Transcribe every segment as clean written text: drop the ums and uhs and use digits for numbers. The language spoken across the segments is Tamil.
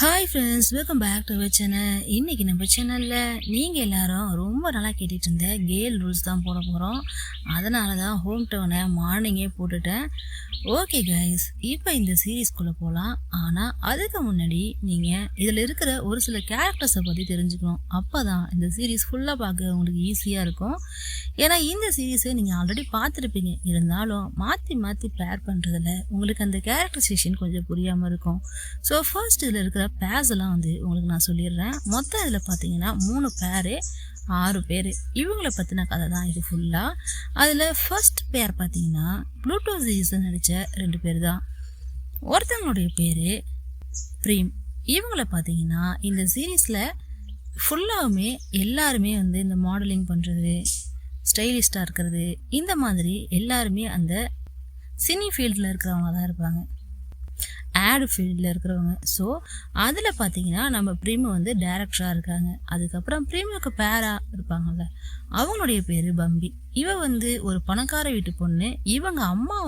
Hi friends, welcome back to our channel. இன்றைக்கி நம்ம சேனலில் நீங்கள் எல்லாரும் ரொம்ப நாளாக கேட்டுட்டு இருந்த கேர்ள் ரூல்ஸ் தான் போட போகிறோம். அதனால தான் ஹோம் டவுனை மார்னிங்கே போட்டுட்டேன். ஓகே கைஸ், இப்போ இந்த சீரீஸ்குள்ளே போகலாம். ஆனால் அதுக்கு முன்னாடி நீங்கள் இதில் இருக்கிற ஒரு சில கேரக்டர்ஸை பற்றி தெரிஞ்சுக்கணும். அப்போ தான் இந்த சீரீஸ் ஃபுல்லாக பார்க்க உங்களுக்கு ஈஸியாக இருக்கும். ஏன்னா இந்த சீரீஸை நீங்கள் ஆல்ரெடி பார்த்துருப்பீங்க. இருந்தாலும் மாற்றி மாற்றி பேர் பண்ணுறதுல உங்களுக்கு அந்த கேரக்டரைசேஷன் கொஞ்சம் புரியாமல் இருக்கும். ஸோ ஃபர்ஸ்ட் இதில் இருக்கிற பேர்ஸ் எல்லாம் உங்களுக்கு நான் சொல்லிடுறேன். மொத்தம் இதில் பார்த்தீங்கன்னா 3 பேரு 6 பேர். இவங்களை பற்றின கதை தான் இது ஃபுல்லாக. அதில் ஃபர்ஸ்ட் பேர் பார்த்தீங்கன்னா ப்ளூட்டோ சீரீஸில் நடித்த 2 பேர் தான். ஒருத்தவங்களுடைய பேர் பிரீம். இவங்கள பார்த்தீங்கன்னா இந்த சீரீஸில் ஃபுல்லாகவுமே எல்லாருமே இந்த மாடலிங் பண்ணுறது, ஸ்டைலிஸ்டாக இருக்கிறது, இந்த மாதிரி எல்லாருமே அந்த சினி ஃபீல்டில் இருக்கிறவங்க தான் இருப்பாங்க, ஆடு ஃபீல்டில் இருக்கிறவங்க. ஸோ அதில் பார்த்தீங்கன்னா நம்ம பிரீமு டைரக்டராக இருக்காங்க. அதுக்கப்புறம் பிரீமுக்கு பேராக இருப்பாங்கள்ல, அவங்களுடைய பேர் பம்பி. இவ ஒரு பணக்கார வீட்டு பொண்ணு. இவங்க அம்மா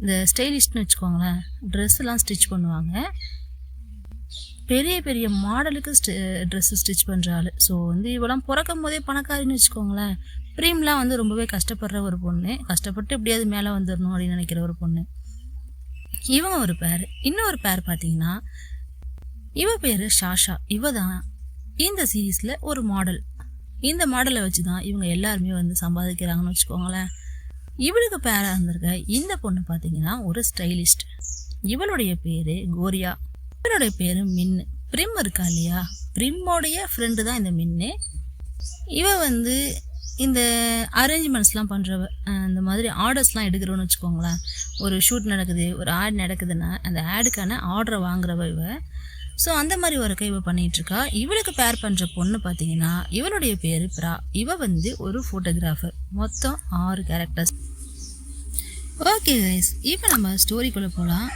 இந்த ஸ்டைலிஷ்ட்னு வச்சுக்கோங்களேன், ட்ரெஸ்ஸெல்லாம் ஸ்டிச் பண்ணுவாங்க. பெரிய பெரிய மாடலுக்கு ட்ரெஸ்ஸு ஸ்டிச் பண்ணுறாள். ஸோ இவெல்லாம் பிறக்கும் போதே பணக்காரின்னு வச்சுக்கோங்களேன். பிரீம்லாம் ரொம்பவே கஷ்டப்படுற ஒரு பொண்ணு, கஷ்டப்பட்டு எப்படியாவது மேலே வந்துடணும் அப்படின்னு நினைக்கிற ஒரு பொண்ணு. இவங்க ஒரு பேர். இன்னொரு பேர் பார்த்தீங்கன்னா இவ பேர் ஷாஷா. இவ தான் இந்த சீரீஸில் ஒரு மாடல். இந்த மாடலை வச்சு தான் இவங்க எல்லாருமே சம்பாதிக்கிறாங்கன்னு வச்சுக்கோங்களேன். இவளுக்கு பேராக இருந்திருக்க இந்த பொண்ணு பார்த்தீங்கன்னா ஒரு ஸ்டைலிஸ்ட். இவளுடைய பேர் கோரியா. இவளுடைய பேர் மின்னு. பிரிம் இருக்கா இல்லையா, பிரிம்மோடைய ஃப்ரெண்டு தான் இந்த மின்னு. இவ இந்த அரேஞ்ச்மெண்ட்ஸ்லாம் பண்ணுறவ, இந்த மாதிரி ஆர்டர்ஸ்லாம் எடுக்கிறோன்னு வச்சுக்கோங்களேன். ஒரு ஷூட் நடக்குது, ஒரு ஆட் நடக்குதுன்னா அந்த ஆடுக்கான ஆர்டரை வாங்குறவ இவ. ஸோ அந்த மாதிரி ஒரு இவ பண்ணிகிட்ருக்கா. இவளுக்கு பேர் பண்ணுற பொண்ணு பார்த்தீங்கன்னா இவளுடைய பேர் பிரா. இவ ஒரு ஃபோட்டோகிராஃபர். மொத்தம் 6 கேரக்டர்ஸ். ஓகே கைஸ், இப்போ நம்ம ஸ்டோரிக்குள்ளே போகலாம்.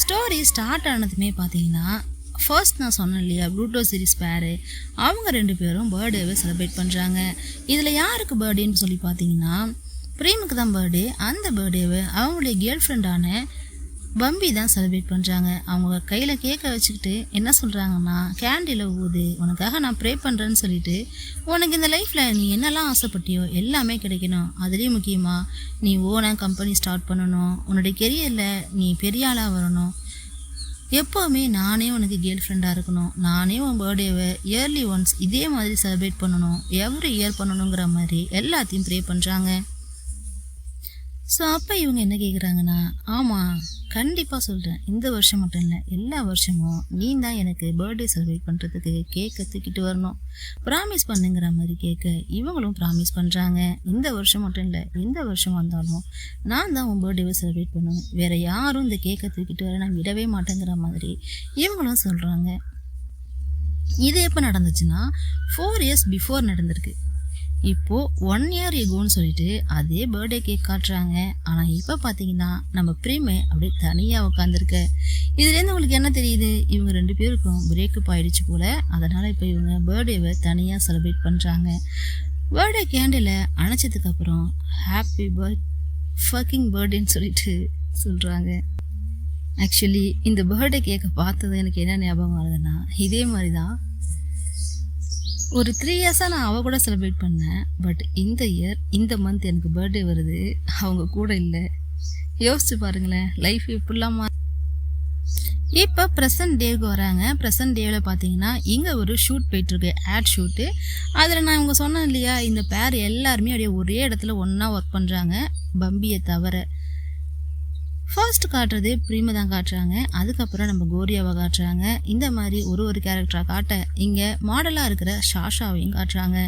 ஸ்டோரி ஸ்டார்ட் ஆனதுமே பார்த்தீங்கன்னா ஃபர்ஸ்ட் நான் சொன்னேன் இல்லையா, ப்ளூட்டோ சீரீஸ் பேரு, அவங்க 2 பேரும் பர்த்டேவை செலிப்ரேட் பண்ணுறாங்க. இதில் யாருக்கு பர்த்டேன்னு சொல்லி பார்த்தீங்கன்னா பிரேமுக்கு தான் பர்த்டே. அந்த பர்த்டேவை அவங்களுடைய கேர்ள் ஃப்ரெண்டான பம்பி தான் செலிப்ரேட் பண்ணுறாங்க. அவங்க கையில் கேக்கை வச்சுக்கிட்டு என்ன சொல்கிறாங்கன்னா, கேண்டில் ஊது, உனக்காக நான் ப்ரே பண்ணுறேன்னு சொல்லிட்டு, உனக்கு இந்த லைஃப்பில் நீ என்னெல்லாம் ஆசைப்பட்டியோ எல்லாமே கிடைக்கணும். அதுலேயும் முக்கியமாக நீ ஓனாக கம்பெனி ஸ்டார்ட் பண்ணணும், உன்னுடைய கெரியரில் நீ பெரிய ஆளாக வரணும், எப்போவுமே நானே உனக்கு கேர்ள் ஃப்ரெண்டாக இருக்கணும், நானே உன் பர்த்டேவை இயர்லி ஒன்ஸ் இதே மாதிரி செலிப்ரேட் பண்ணணும், எவ்ரி இயர் பண்ணணுங்கிற மாதிரி எல்லாத்தையும் ப்ரே பண்ணுறாங்க. ஸோ அப்போ இவங்க என்ன கேட்குறாங்கன்னா, ஆமாம் கண்டிப்பாக சொல்கிறேன், இந்த வருஷம் மட்டும் இல்லை எல்லா வருஷமும் நீ தான் எனக்கு பர்த்டே செலிப்ரேட் பண்ணுறதுக்கு கேக்கை தூக்கிட்டு வரணும், ப்ராமிஸ் பண்ணுங்கிற மாதிரி கேட்க இவங்களும் ப்ராமிஸ் பண்ணுறாங்க. இந்த வருஷம் மட்டும் இல்லை எந்த வருஷம் வந்தாலும் நான் தான் உன் பர்த்டேவை செலிப்ரேட் பண்ணுவேன், வேறு யாரும் இந்த கேக்கை தூக்கிட்டு வர நான் விடவே மாட்டேங்கிற மாதிரி இவங்களும் சொல்கிறாங்க. இது எப்போ நடந்துச்சுன்னா 4 இயர்ஸ் பிஃபோர் நடந்திருக்கு. இப்போது 1 இயர் எகோன்னு சொல்லிட்டு அதே பர்த்டே கேக் காட்டுறாங்க. ஆனால் இப்போ பார்த்தீங்கன்னா நம்ம பிரீமே அப்படியே தனியாக உட்காந்துருக்க. இதுலேருந்து உங்களுக்கு என்ன தெரியுது, இவங்க 2 பேருக்கும் பிரேக்கப் ஆகிடுச்சு போல். அதனால் இப்போ இவங்க பர்த்டேவை தனியாக செலிப்ரேட் பண்ணுறாங்க. பர்த்டே கேண்டில் அணைச்சதுக்கப்புறம் ஹாப்பி ஃபக்கிங் பர்த்டேன்னு சொல்லிட்டு சொல்கிறாங்க. ஆக்சுவலி இந்த பர்த்டே கேக்கை பார்த்தது எனக்கு என்ன ஞாபகம் வருதுன்னா, இதே மாதிரி தான் ஒரு 3 இயர்ஸாக நான் அவள் கூட செலிப்ரேட் பண்ணேன். பட் இந்த இயர் இந்த மந்த் எனக்கு பர்த்டே வருது, அவங்க கூட இல்லை. யோசிச்சு பாருங்களேன், லைஃப் இப்படிலாமா. இப்போ ப்ரெசன்ட் டேவுக்கு வராங்க. ப்ரெசன்ட் டேவில் பார்த்தீங்கன்னா இங்கே ஒரு ஷூட் போயிட்டுருக்கு, ஆட் ஷூட்டு. அதில் நான் இவங்க சொன்னேன் இல்லையா, இந்த பேர் எல்லாருமே அப்படியே ஒரே இடத்துல ஒன்றா ஒர்க் பண்ணுறாங்க, பம்பியை தவிர. ஃபர்ஸ்ட் காட்டுறது பிரீமை தான் காட்டுறாங்க. அதுக்கப்புறம் நம்ம கோரியாவை காட்டுறாங்க. இந்த மாதிரி ஒரு கேரக்டராக காட்ட இங்கே மாடலாக இருக்கிற ஷாஷாவையும் காட்டுறாங்க.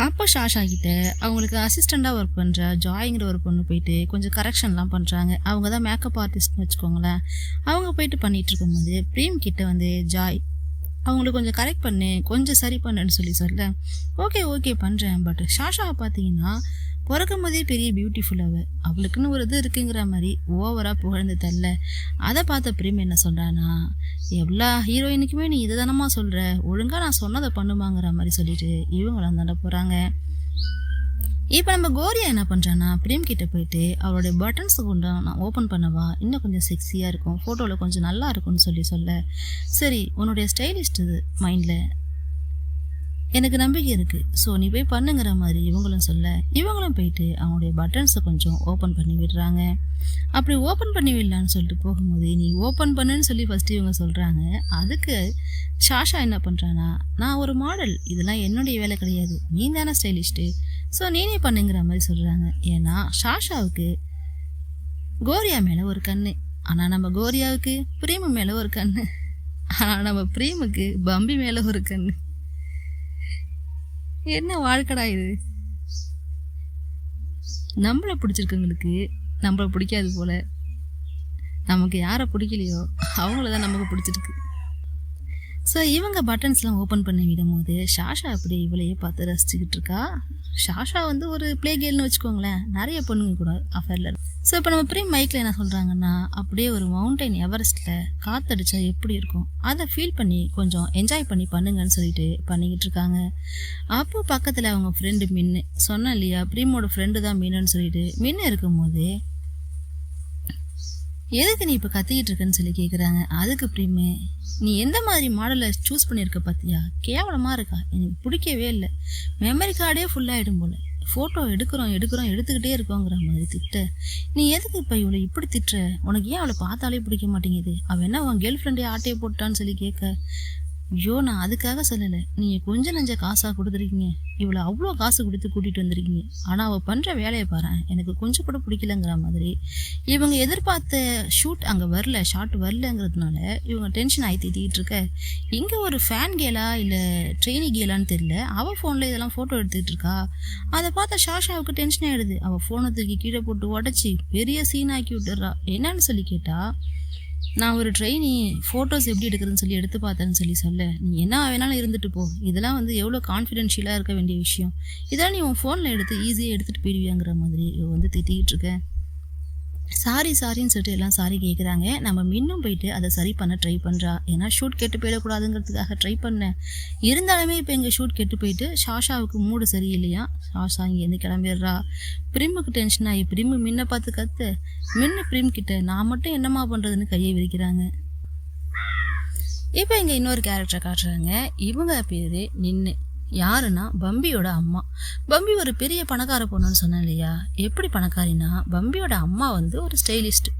அப்போ ஷாஷா கிட்ட அவங்களுக்கு அசிஸ்டண்ட்டாக ஒர்க் பண்ணுற ஜாய்ங்கிற ஒரு பொண்ணு போயிட்டு கொஞ்சம் கரெக்ஷன்லாம் பண்ணுறாங்க. அவங்க தான் மேக்கப் ஆர்டிஸ்ட்னு வச்சுக்கோங்களேன். அவங்க போயிட்டு பண்ணிகிட்டு இருக்கும்போது பிரீம் கிட்ட ஜாய் அவங்களுக்கு கொஞ்சம் கரெக்ட் பண்ணு, கொஞ்சம் சரி பண்ணுன்னு சொல்ல, ஓகே பண்ணுறேன். பட் ஷாஷாவை பார்த்தீங்கன்னா பிறக்கும் போதே பெரிய பியூட்டிஃபுல் அவளுக்குன்னு ஒரு இது இருக்குங்கிற மாதிரி ஓவராக புகழ்ந்து தரல. அதை பார்த்த பிரீம் என்ன சொல்கிறான்னா, எல்லா ஹீரோயினுக்குமே நீ இதை தானமா சொல்கிற, ஒழுங்காக நான் சொன்னதை பண்ணுமாங்கிற மாதிரி சொல்லிட்டு இவங்களும் தண்ட போகிறாங்க. இப்போ நம்ம கோரியா என்ன பண்ணுறான்னா பிரேம் கிட்ட போயிட்டு அவளுடைய பட்டன்ஸை கொண்டு நான் ஓப்பன் பண்ணவா, இன்னும் கொஞ்சம் செக்ஸியாக இருக்கும், ஃபோட்டோவில் கொஞ்சம் நல்லா இருக்கும்னு சொல்ல, சரி உன்னுடைய ஸ்டைலிஸ்ட் இது மைண்டில் எனக்கு நம்பிக்கை இருக்குது, ஸோ நீ போய் பண்ணுங்கிற மாதிரி இவங்களும் இவங்களும் போயிட்டு அவங்களுடைய பட்டன்ஸை கொஞ்சம் ஓப்பன் பண்ணி விடுறாங்க. அப்படி ஓப்பன் பண்ணி விடலான்னு சொல்லிட்டு போகும்போது நீ ஓப்பன் பண்ணுன்னு சொல்லி ஃபஸ்ட்டு இவங்க சொல்கிறாங்க. அதுக்கு ஷாஷா என்ன பண்ணுறான்னா, நான் ஒரு மாடல், இதெல்லாம் என்னுடைய வேலை கிடையாது, நீ தானே ஸ்டைலிஸ்ட்டு, ஸோ நீனே பண்ணுங்கிற மாதிரி சொல்கிறாங்க. ஏன்னா ஷாஷாவுக்கு கோரியா மேலே ஒரு கண்ணு, ஆனால் நம்ம கோரியாவுக்கு பிரேமு மேலே ஒரு கண்ணு, ஆனால் நம்ம பிரேமுக்கு பம்பி மேலே ஒரு கண்ணு. என்ன வாழ்க்கடா இது! நம்மளை பிடிச்சிருக்கவங்களுக்கு நம்மளை பிடிக்காது போல, நமக்கு யாரை பிடிக்கலையோ அவங்கள தான் நமக்கு பிடிச்சிருக்கு. ஸோ இவங்க பட்டன்ஸ்லாம் ஓப்பன் பண்ணி விடும்போது ஷாஷா அப்படி இவளையே பார்த்து ரசிச்சுக்கிட்டு இருக்கா. ஷாஷா வந்து ஒரு ப்ளே கேர்ள்னு வச்சுக்கோங்களேன், நிறைய பொண்ணுங்க கூட அஃபேரில். ஸோ இப்போ நம்ம பிரேம் மைக்கில் என்ன சொல்கிறாங்கன்னா, அப்படியே ஒரு மவுண்டைன் எவரெஸ்ட்டில் காற்றடிச்சா எப்படி இருக்கும் அதை ஃபீல் பண்ணி கொஞ்சம் என்ஜாய் பண்ணி பண்ணுங்கன்னு சொல்லிட்டு பண்ணிக்கிட்டு இருக்காங்க. அப்போ பக்கத்தில் அவங்க ஃப்ரெண்டு மின்னு, சொன்னேன் இல்லையா பிரேமோட ஃப்ரெண்டு தான் மின்னுன்னு சொல்லிட்டு, மின்னு இருக்கும்போது எதுக்கு நீ இப்போ கத்திக்கிட்டு இருக்கன்னு சொல்லி கேட்குறாங்க. அதுக்கு பிரேமு, நீ எந்த மாதிரி மாடலை சூஸ் பண்ணியிருக்க பார்த்தியா, கேவலமாக இருக்கா, எனக்கு பிடிக்கவே இல்லை, மெமரி கார்டே ஃபுல்லாகிடும் போல், ஃபோட்டோ எடுக்கிறோம் எடுத்துக்கிட்டே இருக்கோங்கிற மாதிரி திட்ட. நீ எதுக்கு இப்போ இவளை இப்படி திட்டுற, உனக்கு ஏன் அவளை பார்த்தாலே பிடிக்க மாட்டேங்குது, அவள் என்ன அவன் கேர்ள் ஃப்ரெண்டே ஆட்டையை போட்டான்னு சொல்லி கேட்க, ஐயோ நான் அதுக்காக சொல்லலை, நீங்கள் கொஞ்சம் நஞ்ச காசாக கொடுத்துருக்கீங்க, இவ்வளோ அவ்வளோ காசு கொடுத்து கூட்டிகிட்டு வந்திருக்கீங்க, ஆனால் அவள் பண்ணுற வேலையை பாரு எனக்கு கொஞ்சம் கூட பிடிக்கலங்கிற மாதிரி. இவங்க எதிர்பார்த்த ஷாட் வரலங்கிறதுனால இவங்க டென்ஷன் ஆகி திட்டிகிட்டு இருக்க. இங்கே ஒரு ஃபேன் கேலா இல்லை ட்ரெயினி கேலான்னு தெரியல, அவள் ஃபோனில் இதெல்லாம் ஃபோட்டோ எடுத்துக்கிட்டு இருக்கா. அதை பார்த்தா ஷாஷாவுக்கு டென்ஷன் ஆகிடுது. அவள் ஃபோனை தூக்கி கீழே போட்டு உடச்சி பெரிய சீன் ஆக்கி விட்டுறா. என்னன்னு சொல்லி கேட்டால், நான் ஒரு ட்ரெயினி ஃபோட்டோஸ் எப்படி எடுக்கிறதுன்னு சொல்லி எடுத்து பார்த்தேன்னு சொல்ல, நீ என்ன வேணாலும் இருந்துட்டு போ, இதெல்லாம் வந்து எவ்வளோ கான்ஃபிடென்ஷியலாக இருக்க வேண்டிய விஷயம், இதெல்லாம் நீ உன் ஃபோனில் எடுத்து ஈஸியாக எடுத்துகிட்டு போயிடுவியாங்கிற மாதிரி இவ வந்து திட்டிகிட்டு இருக்கேன். சாரின்னு சொல்லிட்டு எல்லாம் சாரி கேட்குறாங்க. நம்ம இன்னும் போயிட்டு அதை சரி பண்ண ட்ரை பண்ணுறா. ஏன்னா ஷூட் கெட்டு போயிடக்கூடாதுங்கிறதுக்காக ட்ரை பண்ணேன். இருந்தாலுமே இப்போ எங்கள் ஷூட் கெட்டு போயிட்டு ஷாஷாவுக்கு மூடு சரியில்லையா, ஷாஷா இங்கேருந்து கிளம்பிடுறா. பிரிமுக்கு டென்ஷன் ஆகி பிரிமு மின்னை பார்த்து கத்து, மின்னு பிரிம் கிட்ட நான் மட்டும் என்னம்மா பண்ணுறதுன்னு கையை விரிக்கிறாங்க. இப்போ இங்கே இன்னொரு கேரக்டரை காட்டுறாங்க. இவங்க பேர் நின்னு, யாருன்னா பம்பியோட அம்மா. பம்பி ஒரு பெரிய பணக்கார பொண்ணுன்னு சொன்னேன் இல்லையா, எப்படி பணக்காரினா பம்பியோட அம்மா வந்து ஒரு ஸ்டைலிஸ்ட்.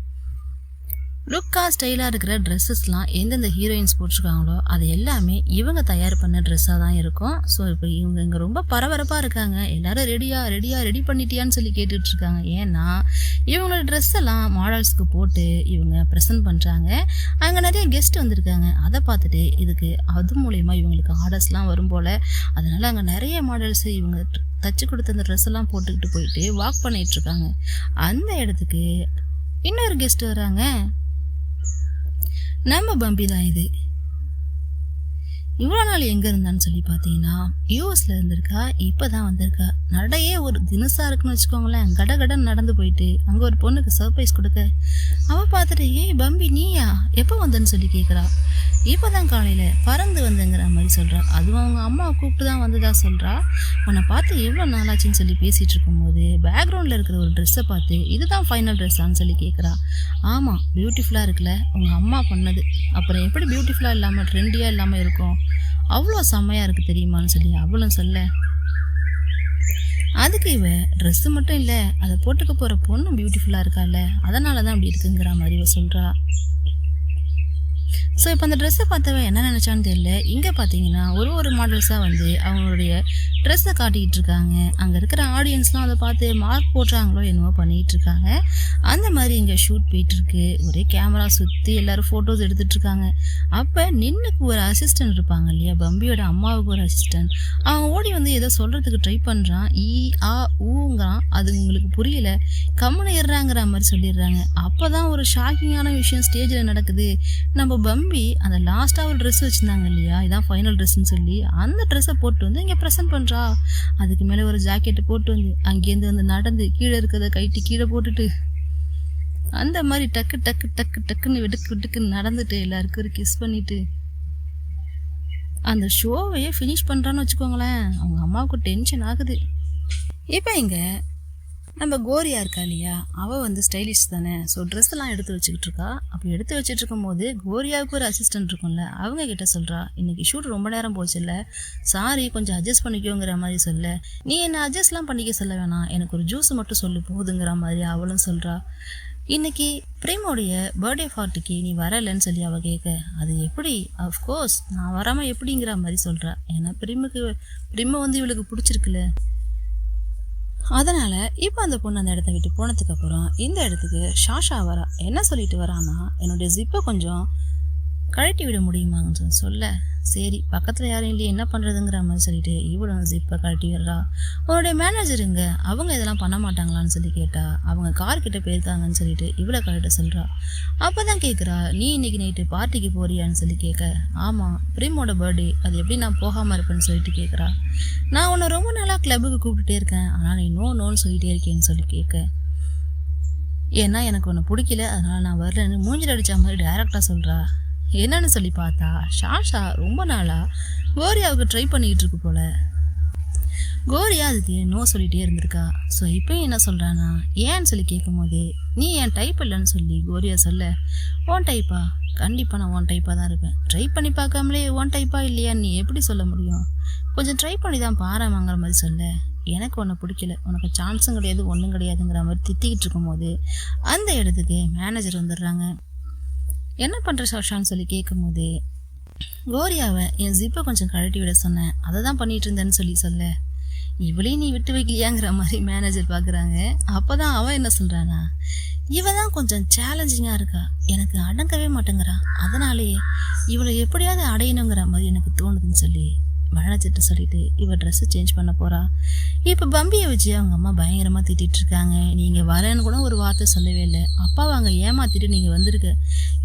லுக்காக ஸ்டைலாக இருக்கிற ட்ரெஸ்ஸஸ்லாம் எந்தெந்த ஹீரோயின்ஸ் போட்டிருக்காங்களோ அது எல்லாமே இவங்க தயார் பண்ண ட்ரெஸ்ஸாக தான் இருக்கும். ஸோ இப்போ இவங்க இங்கே ரொம்ப பரபரப்பாக இருக்காங்க. எல்லோரும் ரெடி பண்ணிட்டியான்னு சொல்லி கேட்டுட்ருக்காங்க. ஏன்னா இவங்களோட ட்ரெஸ் எல்லாம் மாடல்ஸ்க்கு போட்டு இவங்க ப்ரெசென்ட் பண்ணுறாங்க. அங்கே நிறைய கெஸ்ட் வந்திருக்காங்க. அதை பார்த்துட்டு இதுக்கு அது மூலயமா இவங்களுக்கு ஆர்டர்ஸ்லாம் வரும் போல். அதனால் அங்கே நிறைய மாடல்ஸ் இவங்க தச்சு கொடுத்த அந்த ட்ரெஸ் எல்லாம் போட்டுக்கிட்டு போயிட்டு வாக் பண்ணிகிட்ருக்காங்க. அந்த இடத்துக்கு இன்னொரு கெஸ்ட் வராங்க. நம்ம பம்பி தான். இது இவ்வளோ நாள் எங்கே இருந்தான்னு சொல்லி பார்த்தீங்கன்னா யூஎஸில் இருந்திருக்கா, இப்போ தான் வந்திருக்கா. நடையே ஒரு தினசாக இருக்குன்னு வச்சுக்கோங்களேன். கடன் நடந்து போயிட்டு அங்கே ஒரு பொண்ணுக்கு சர்ப்ரைஸ் கொடுக்க, அவள் பார்த்துட்டு ஏய் பம்பி நீயா எப்போ வந்தேன்னு சொல்லி கேட்குறா. இப்போ தான் காலையில் பறந்து வந்தேங்கிற மாதிரி சொல்கிறா. அதுவும் அவங்க அம்மாவை கூப்பிட்டு தான் வந்ததா சொல்கிறா. உன்னை பார்த்து எவ்வளோ நாளாச்சின்னு சொல்லி பேசிகிட்டு இருக்கும்போது பேக்ரவுண்டில் இருக்கிற ஒரு ட்ரெஸ்ஸை பார்த்து இதுதான் ஃபைனல் ட்ரெஸ்ஸான்னு சொல்லி கேட்குறா. ஆமாம் பியூட்டிஃபுல்லாக இருக்குல்ல, உங்கள் அம்மா பண்ணது, அப்புறம் எப்படி பியூட்டிஃபுல்லாக இல்லாமல் ட்ரெண்டியாக இல்லாமல் இருக்கும், அவ்வளோ செம்மையாக இருக்குது தெரியுமான்னு சொல்லி அவளும் சொல்ல. அதுக்கு இவ ட்ரெஸ்ஸு மட்டும் இல்லை, அதை போட்டுக்க போகிற பொண்ணும் பியூட்டிஃபுல்லாக இருக்கால, அதனால தான் அப்படி இருக்குங்கிற மாதிரி இவ சொல்கிறா. ஸோ இப்போ அந்த ட்ரெஸ்ஸை பார்த்தவன் என்ன நினச்சான்னு தெரியல. இங்கே பார்த்தீங்கன்னா ஒரு மாடல்ஸாக வந்து அவங்களுடைய ட்ரெஸ்ஸை காட்டிக்கிட்டு இருக்காங்க. அங்கே இருக்கிற ஆடியன்ஸ்லாம் அதை பார்த்து மார்க் போடுறாங்களோ என்னவோ பண்ணிகிட்டு இருக்காங்க. அந்த மாதிரி இங்கே ஷூட் போயிட்டுருக்கு. ஒரே கேமரா சுற்றி எல்லோரும் ஃபோட்டோஸ் எடுத்துகிட்ருக்காங்க. அப்போ நின்னுக்கு ஒரு அசிஸ்டன்ட் இருப்பாங்க இல்லையா, பம்பியோட அம்மாவுக்கு ஒரு அசிஸ்டன்ட், அவன் ஓடி வந்து ஏதோ சொல்கிறதுக்கு ட்ரை பண்ணுறான். ஊங்கிறான், அது உங்களுக்கு புரியல, கம்முன்னு ஏறுறாங்கிற மாதிரி சொல்லிடுறாங்க. அப்போ தான் ஒரு ஷாக்கிங்கான விஷயம் ஸ்டேஜில் நடக்குது. நம்ம பம்பி அந்த லாஸ்ட்டாக ஒரு ட்ரெஸ் வச்சுருந்தாங்க இல்லையா, இதான் ஃபைனல் ட்ரெஸ்ன்னு சொல்லி அந்த ட்ரெஸ்ஸை போட்டு வந்து இங்கே ப்ரெசென்ட் பண்ணுறா. அதுக்கு மேலே ஒரு ஜாக்கெட்டை போட்டு வந்து அங்கேருந்து வந்து நடந்து கீழே இருக்கிறத கைட்டி கீழே போட்டுட்டு அந்த மாதிரி டக்குன்னு விட்டுக்குன்னு நடந்துட்டு எல்லாருக்கும் ஒரு கிஸ் பண்ணிட்டு அந்த ஷோவையே ஃபினிஷ் பண்ணுறான்னு வச்சுக்கோங்களேன். அவங்க அம்மாவுக்கு டென்ஷன் ஆகுது. இப்போ இங்கே நம்ம கோரியா இருக்கா இல்லையா, அவள் வந்து ஸ்டைலிஷ் தானே. ஸோ ட்ரெஸ் எல்லாம் எடுத்து வச்சுக்கிட்டு இருக்கா. அப்போ எடுத்து வச்சுட்டு இருக்கும்போது கோரியாவுக்கு ஒரு அசிஸ்டன்ட் இருக்கும்ல, அவங்க கிட்ட சொல்கிறா, இன்னைக்கு ஷூட் ரொம்ப நேரம் போச்சுல்ல, சாரி கொஞ்சம் அட்ஜஸ்ட் பண்ணிக்கோங்கிற மாதிரி சொல்ல. நீ என்ன அட்ஜஸ்ட்லாம் பண்ணிக்க சொல்ல வேணாம், எனக்கு ஒரு ஜூஸ் மட்டும் சொல்லு போதுங்கிற மாதிரி அவளும் சொல்கிறா. இன்னைக்கு பிரேமோடைய பர்த்டே பார்ட்டிக்கு நீ வரலன்னு சொல்லி அவள் கேட்க, அது எப்படி, அஃப்கோர்ஸ் நான் வராமல் எப்படிங்கிற மாதிரி சொல்கிறா. ஏன்னா பிரேமை வந்து இவளுக்கு பிடிச்சிருக்குல்ல. அதனால் இப்போ அந்த பொண்ணு அந்த இடத்த விட்டு போனதுக்கப்புறம் இந்த இடத்துக்கு ஷாஷா வரா. என்ன சொல்லிட்டு வரான்னா, என்னுடைய ஜிப்பை கொஞ்சம் கழட்டி விட முடியுமான்னு சொல்ல, சரி பக்கத்தில் யாரும் இல்லையே என்ன பண்ணுறதுங்கிற மாதிரி சொல்லிட்டு இவளும் ஜிப்பை கழட்டி விடுறா. உன்னுடைய மேனேஜருங்க அவங்க இதெல்லாம் பண்ண மாட்டாங்களான்னு சொல்லி கேட்டா, அவங்க கார்கிட்ட போயிருக்காங்கன்னு சொல்லிட்டு இவளை கழட்ட சொல்கிறா. அப்போ தான் கேட்குறா, நீ இன்னைக்கு நைட்டு பார்ட்டிக்கு போறியான்னு சொல்லி கேட்க, ஆமாம் பிரேமோட பர்த்டே, அது எப்படி நான் போகாமல் இருப்பேன்னு சொல்லிட்டு கேட்குறா. நான் உன்னை ரொம்ப நாளாக கிளப்புக்கு கூப்பிட்டுட்டே இருக்கேன், ஆனால் நீ நோன்னு சொல்லிட்டே இருக்கேன்னு சொல்லி கேட்க, ஏன்னா எனக்கு ஒன்று பிடிக்கல அதனால் நான் வரலன்னு மூஞ்சில் அடித்த மாதிரி டைரெக்டாக சொல்கிறா. என்னன்னு சொல்லி பார்த்தா ஷாஷா ரொம்ப நாளாக கோரியாவுக்கு ட்ரை பண்ணிக்கிட்டு இருக்கு போல. கோரியா அதுக்கு நோ சொல்லிகிட்டே இருந்திருக்கா. ஸோ இப்போயும் என்ன சொல்கிறானா, ஏன்னு சொல்லி கேட்கும்போது, நீ என் டைப் இல்லைன்னு சொல்லி கோரியா சொல்ல, ஓன் டைப்பா, கண்டிப்பாக நான் ஓன் டைப்பாக தான் இருப்பேன், ட்ரை பண்ணி பார்க்காமலே ஓன் டைப்பா இல்லையா நீ எப்படி சொல்ல முடியும், கொஞ்சம் ட்ரை பண்ணி தான் பாராமங்கிற மாதிரி சொல்ல, எனக்கு ஒன்று பிடிக்கல, உனக்கு சான்ஸும் கிடையாது ஒன்றும் கிடையாதுங்கிற மாதிரி திட்டிக்கிட்டு இருக்கும்போது அந்த இடத்துக்கு மேனேஜர் வந்துடுறாங்க. என்ன பண்ணுற ஷாஷான்னு சொல்லி கேட்கும்போது, கோரியாவை என் ஜிப்பை கொஞ்சம் கழட்டி விட சொன்னேன், அதை தான் பண்ணிகிட்டு இருந்தேன்னு சொல்லி சொல்ல, இவளையும் நீ விட்டு வைக்கலையாங்கிற மாதிரி மேனேஜர் பார்க்குறாங்க. அப்போ தான் அவன் என்ன சொல்கிறானா, இவ தான் கொஞ்சம் சேலஞ்சிங்காக இருக்கா, எனக்கு அடங்கவே மாட்டேங்கிறா, அதனாலேயே இவளை எப்படியாவது அடையணுங்கிற மாதிரி எனக்கு தோணுதுன்னு சொல்லி மேனேஜர்கிட்ட சொல்லிட்டு இவள் ட்ரெஸ்ஸு சேஞ்ச் பண்ண போகிறா. இப்போ பம்பியை வச்சு அவங்க அம்மா பயங்கரமாக திட்டிகிட்டு இருக்காங்க. நீங்கள் வரேன்னு கூட ஒரு வார்த்தை சொல்லவே இல்லை, அப்பாவை அங்கே ஏமாற்றிட்டு நீங்கள் வந்திருக்க,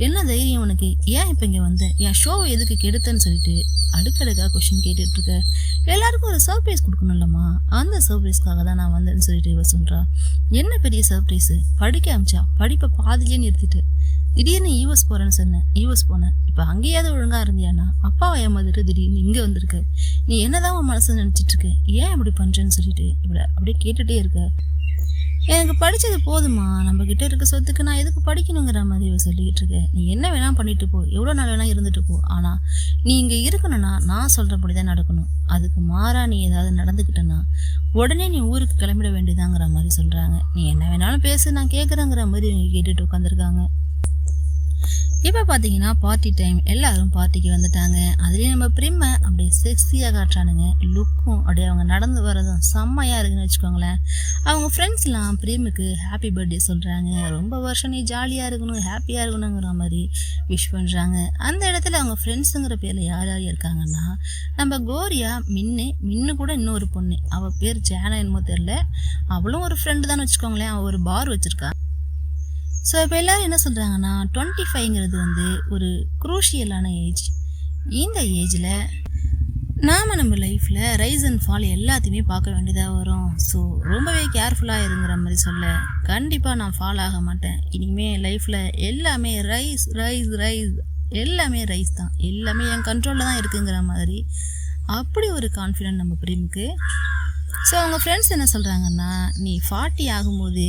என்ன தைரியம் உனக்கு, ஏன் இப்போ இங்கே வந்த, என் ஷோவை எதுக்கு கெடுத்தேன்னு சொல்லிட்டு அடுக்கடுக்காக கொஷின் கேட்டுட்ருக்க, எல்லாருக்கும் ஒரு சர்ப்ரைஸ் கொடுக்கணும்லம்மா, அந்த சர்ப்ரைஸ்க்காக தான் நான் வந்தேன்னு சொல்லிட்டு இவ சொல்கிறா. என்ன பெரிய சர்ப்ரைஸு, படிக்க அமிச்சா, படிப்பை பாதிலே நிறுத்திட்டு திடீர்னு யூஎஸ் போகிறேன்னு சொன்னேன், யூஎஸ் போனேன், இப்போ அங்கேயாவது ஒழுங்காக இருந்தியானா, அப்பாவை ஏமாந்துட்டு திடீர்னு இங்கே வந்திருக்க, நீ என்னதான் உன் மனசை நினச்சிட்ருக்க, ஏன் இப்படி பண்ணுறேன்னு சொல்லிட்டு இவளை அப்படியே கேட்டுகிட்டே இருக்க. எனக்கு படித்தது போதுமா, நம்மக்கிட்ட இருக்க சொத்துக்கு நான் எதுக்கு படிக்கணுங்கிற மாதிரி இவ சொல்லிக்கிட்டு இருக்க, நீ என்ன வேணால் பண்ணிட்டு போ, எவ்வளோ நாள் வேணால் இருந்துட்டு போ, ஆனால் நீ இங்கே இருக்கணும்னா நான் சொல்கிறபடி தான் நடக்கணும், அதுக்கு மாறாக நீ ஏதாவது நடந்துக்கிட்டேன்னா உடனே நீ ஊருக்கு கிளம்பிட வேண்டியதாங்கிற மாதிரி சொல்கிறாங்க. நீ என்ன வேணாலும் பேசு, நான் கேட்குறேங்கிற மாதிரி இவங்க கேட்டுட்டு உட்காந்துருக்காங்க. இப்போ பார்த்தீங்கன்னா பார்ட்டி டைம், எல்லாரும் பார்ட்டிக்கு வந்துட்டாங்க. அதுலேயும் நம்ம பிரிமை அப்படியே செக்ஸியாக காட்டுறானுங்க, லுக்கும் அப்படியே அவங்க நடந்து வர்றதும் செம்மையாக இருக்குன்னு வச்சுக்கோங்களேன். அவங்க ஃப்ரெண்ட்ஸ்லாம் பிரிமுக்கு ஹாப்பி பர்த்டே சொல்கிறாங்க, ரொம்ப வருஷம் நீ ஜாலியாக இருக்கணும் ஹாப்பியாக இருக்கணுங்கிற மாதிரி விஷ் பண்ணுறாங்க. அந்த இடத்துல அவங்க ஃப்ரெண்ட்ஸுங்கிற பேரில் யார் யார் இருக்காங்கன்னா, நம்ம கோரியா, மின்னு கூட இன்னொரு பொண்ணு, அவள் பேர் ஜானா என்னமோ தெரில, அவளும் ஒரு ஃப்ரெண்டு தான் வச்சுக்கோங்களேன், அவள் ஒரு பார் வச்சுருக்கா. ஸோ இப்போ எல்லோரும் என்ன சொல்கிறாங்கன்னா, 25ங்கிறது வந்து ஒரு குரூஷியலான ஏஜ். இந்த ஏஜில் நாம் நம்ம லைஃப்பில் ரைஸ் அண்ட் ஃபால் எல்லாத்தையுமே பார்க்க வேண்டியதாக வரும். ஸோ ரொம்பவே கேர்ஃபுல்லாக இருங்கிற மாதிரி சொல்ல, கண்டிப்பாக நான் ஃபால் ஆக மாட்டேன், இனிமேல் லைஃப்பில் எல்லாமே ரைஸ் ரைஸ் ரைஸ், எல்லாமே ரைஸ் தான், எல்லாமே என் கண்ட்ரோலில் தான் இருக்குங்கிற மாதிரி அப்படி ஒரு கான்ஃபிடென்ட் நம்ம பிரிமுக்கு. ஸோ அவங்க ஃப்ரெண்ட்ஸ் என்ன சொல்கிறாங்கன்னா, நீ 40 ஆகும்போது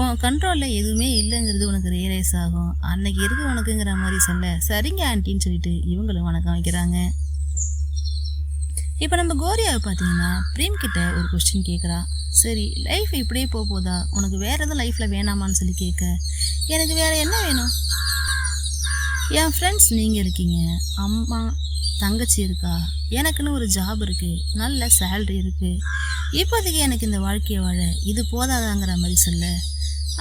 உன் கண்ட்ரோலில் எதுவுமே இல்லைங்கிறது உனக்கு ரியலைஸ் ஆகும், அன்னைக்கு இருக்கு உனக்குங்கிற மாதிரி சொல்ல, சரிங்க ஆண்டின்னு சொல்லிட்டு இவங்களும் வணக்கம் வைக்கிறாங்க. இப்போ நம்ம கோரியாவை பார்த்தீங்கன்னா பிரேம் கிட்ட ஒரு கொஸ்டின் கேட்குறா. சரி லைஃப் இப்படியே போதா, உனக்கு வேறு எதுவும் லைஃப்பில் வேணாமான்னு சொல்லி கேட்க, எனக்கு வேறு என்ன வேணும், என் ஃப்ரெண்ட்ஸ் நீங்கள் இருக்கீங்க, அம்மா தங்கச்சி இருக்கா, எனக்குன்னு ஒரு ஜாப் இருக்குது, நல்ல சேல்ரி இருக்குது, இப்போதைக்கு எனக்கு இந்த வாழ்க்கையை வாழ இது போதாதாங்கிற மாதிரி சொல்ல.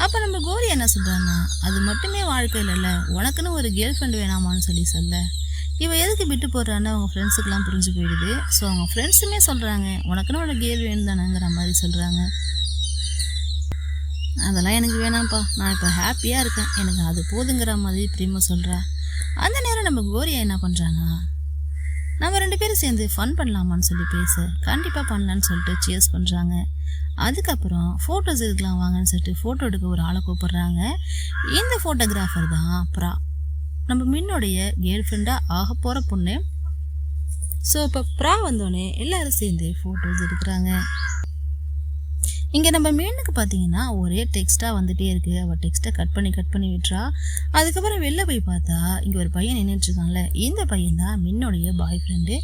அப்போ நம்ம கோரி என்ன சொல்கிறான்னா, அது மட்டுமே வாழ்க்கை இல்லைல்ல, உனக்குன்னு ஒரு கேர்ள் ஃப்ரெண்டு வேணாமான்னு சொல்லி சொல்ல. இவன் எதுக்கு விட்டு போடுறான்னு அவங்க ஃப்ரெண்ட்ஸுக்கெல்லாம் புரிஞ்சு போயிடுது. ஸோ அவங்க ஃப்ரெண்ட்ஸுமே சொல்கிறாங்க, உனக்குன்னு ஒரு கேர்ள் வேணும் தானேங்கிற மாதிரி சொல்கிறாங்க. அதெல்லாம் எனக்கு வேணாம்ப்பா, நான் இப்போ ஹாப்பியாக இருக்கேன், எனக்கு அது போதுங்கிற மாதிரி பிரிமா சொல்கிறா. அந்த நேரம் நம்ம கோரியா என்ன பண்ணுறான்னா, நம்ம 2 பேரும் சேர்ந்து ஃபன் பண்ணலாமான்னு சொல்லி பேச, கண்டிப்பாக பண்ணலான்னு சொல்லிட்டு சியர்ஸ் பண்ணுறாங்க. அதுக்கப்புறம் ஃபோட்டோஸ் எடுக்கலாம் வாங்கன்னு சொல்லிட்டு ஃபோட்டோ எடுக்க ஒரு ஆளை கூப்பிட்றாங்க. இந்த ஃபோட்டோகிராஃபர் தான் ப்ரா, நம்ம மின்னுடைய கேர்ள் ஃப்ரெண்டாக ஆக போகிற பொண்ணு. ஸோ இப்போ ப்ரா வந்தோடனே எல்லோரும் சேர்ந்து ஃபோட்டோஸ் எடுக்கிறாங்க. இங்கே நம்ம மீனுக்கு பார்த்தீங்கன்னா ஒரே டெக்ஸ்ட்டாக வந்துட்டே இருக்குது. அவள் டெக்ஸ்ட்டை கட் பண்ணி விட்டுறா. அதுக்கப்புறம் வெளில போய் பார்த்தா இங்கே ஒரு பையன் நின்றுட்டுருக்கான்ல, இந்த பையன் தான் மின்னுடைய பாய் ஃப்ரெண்டு.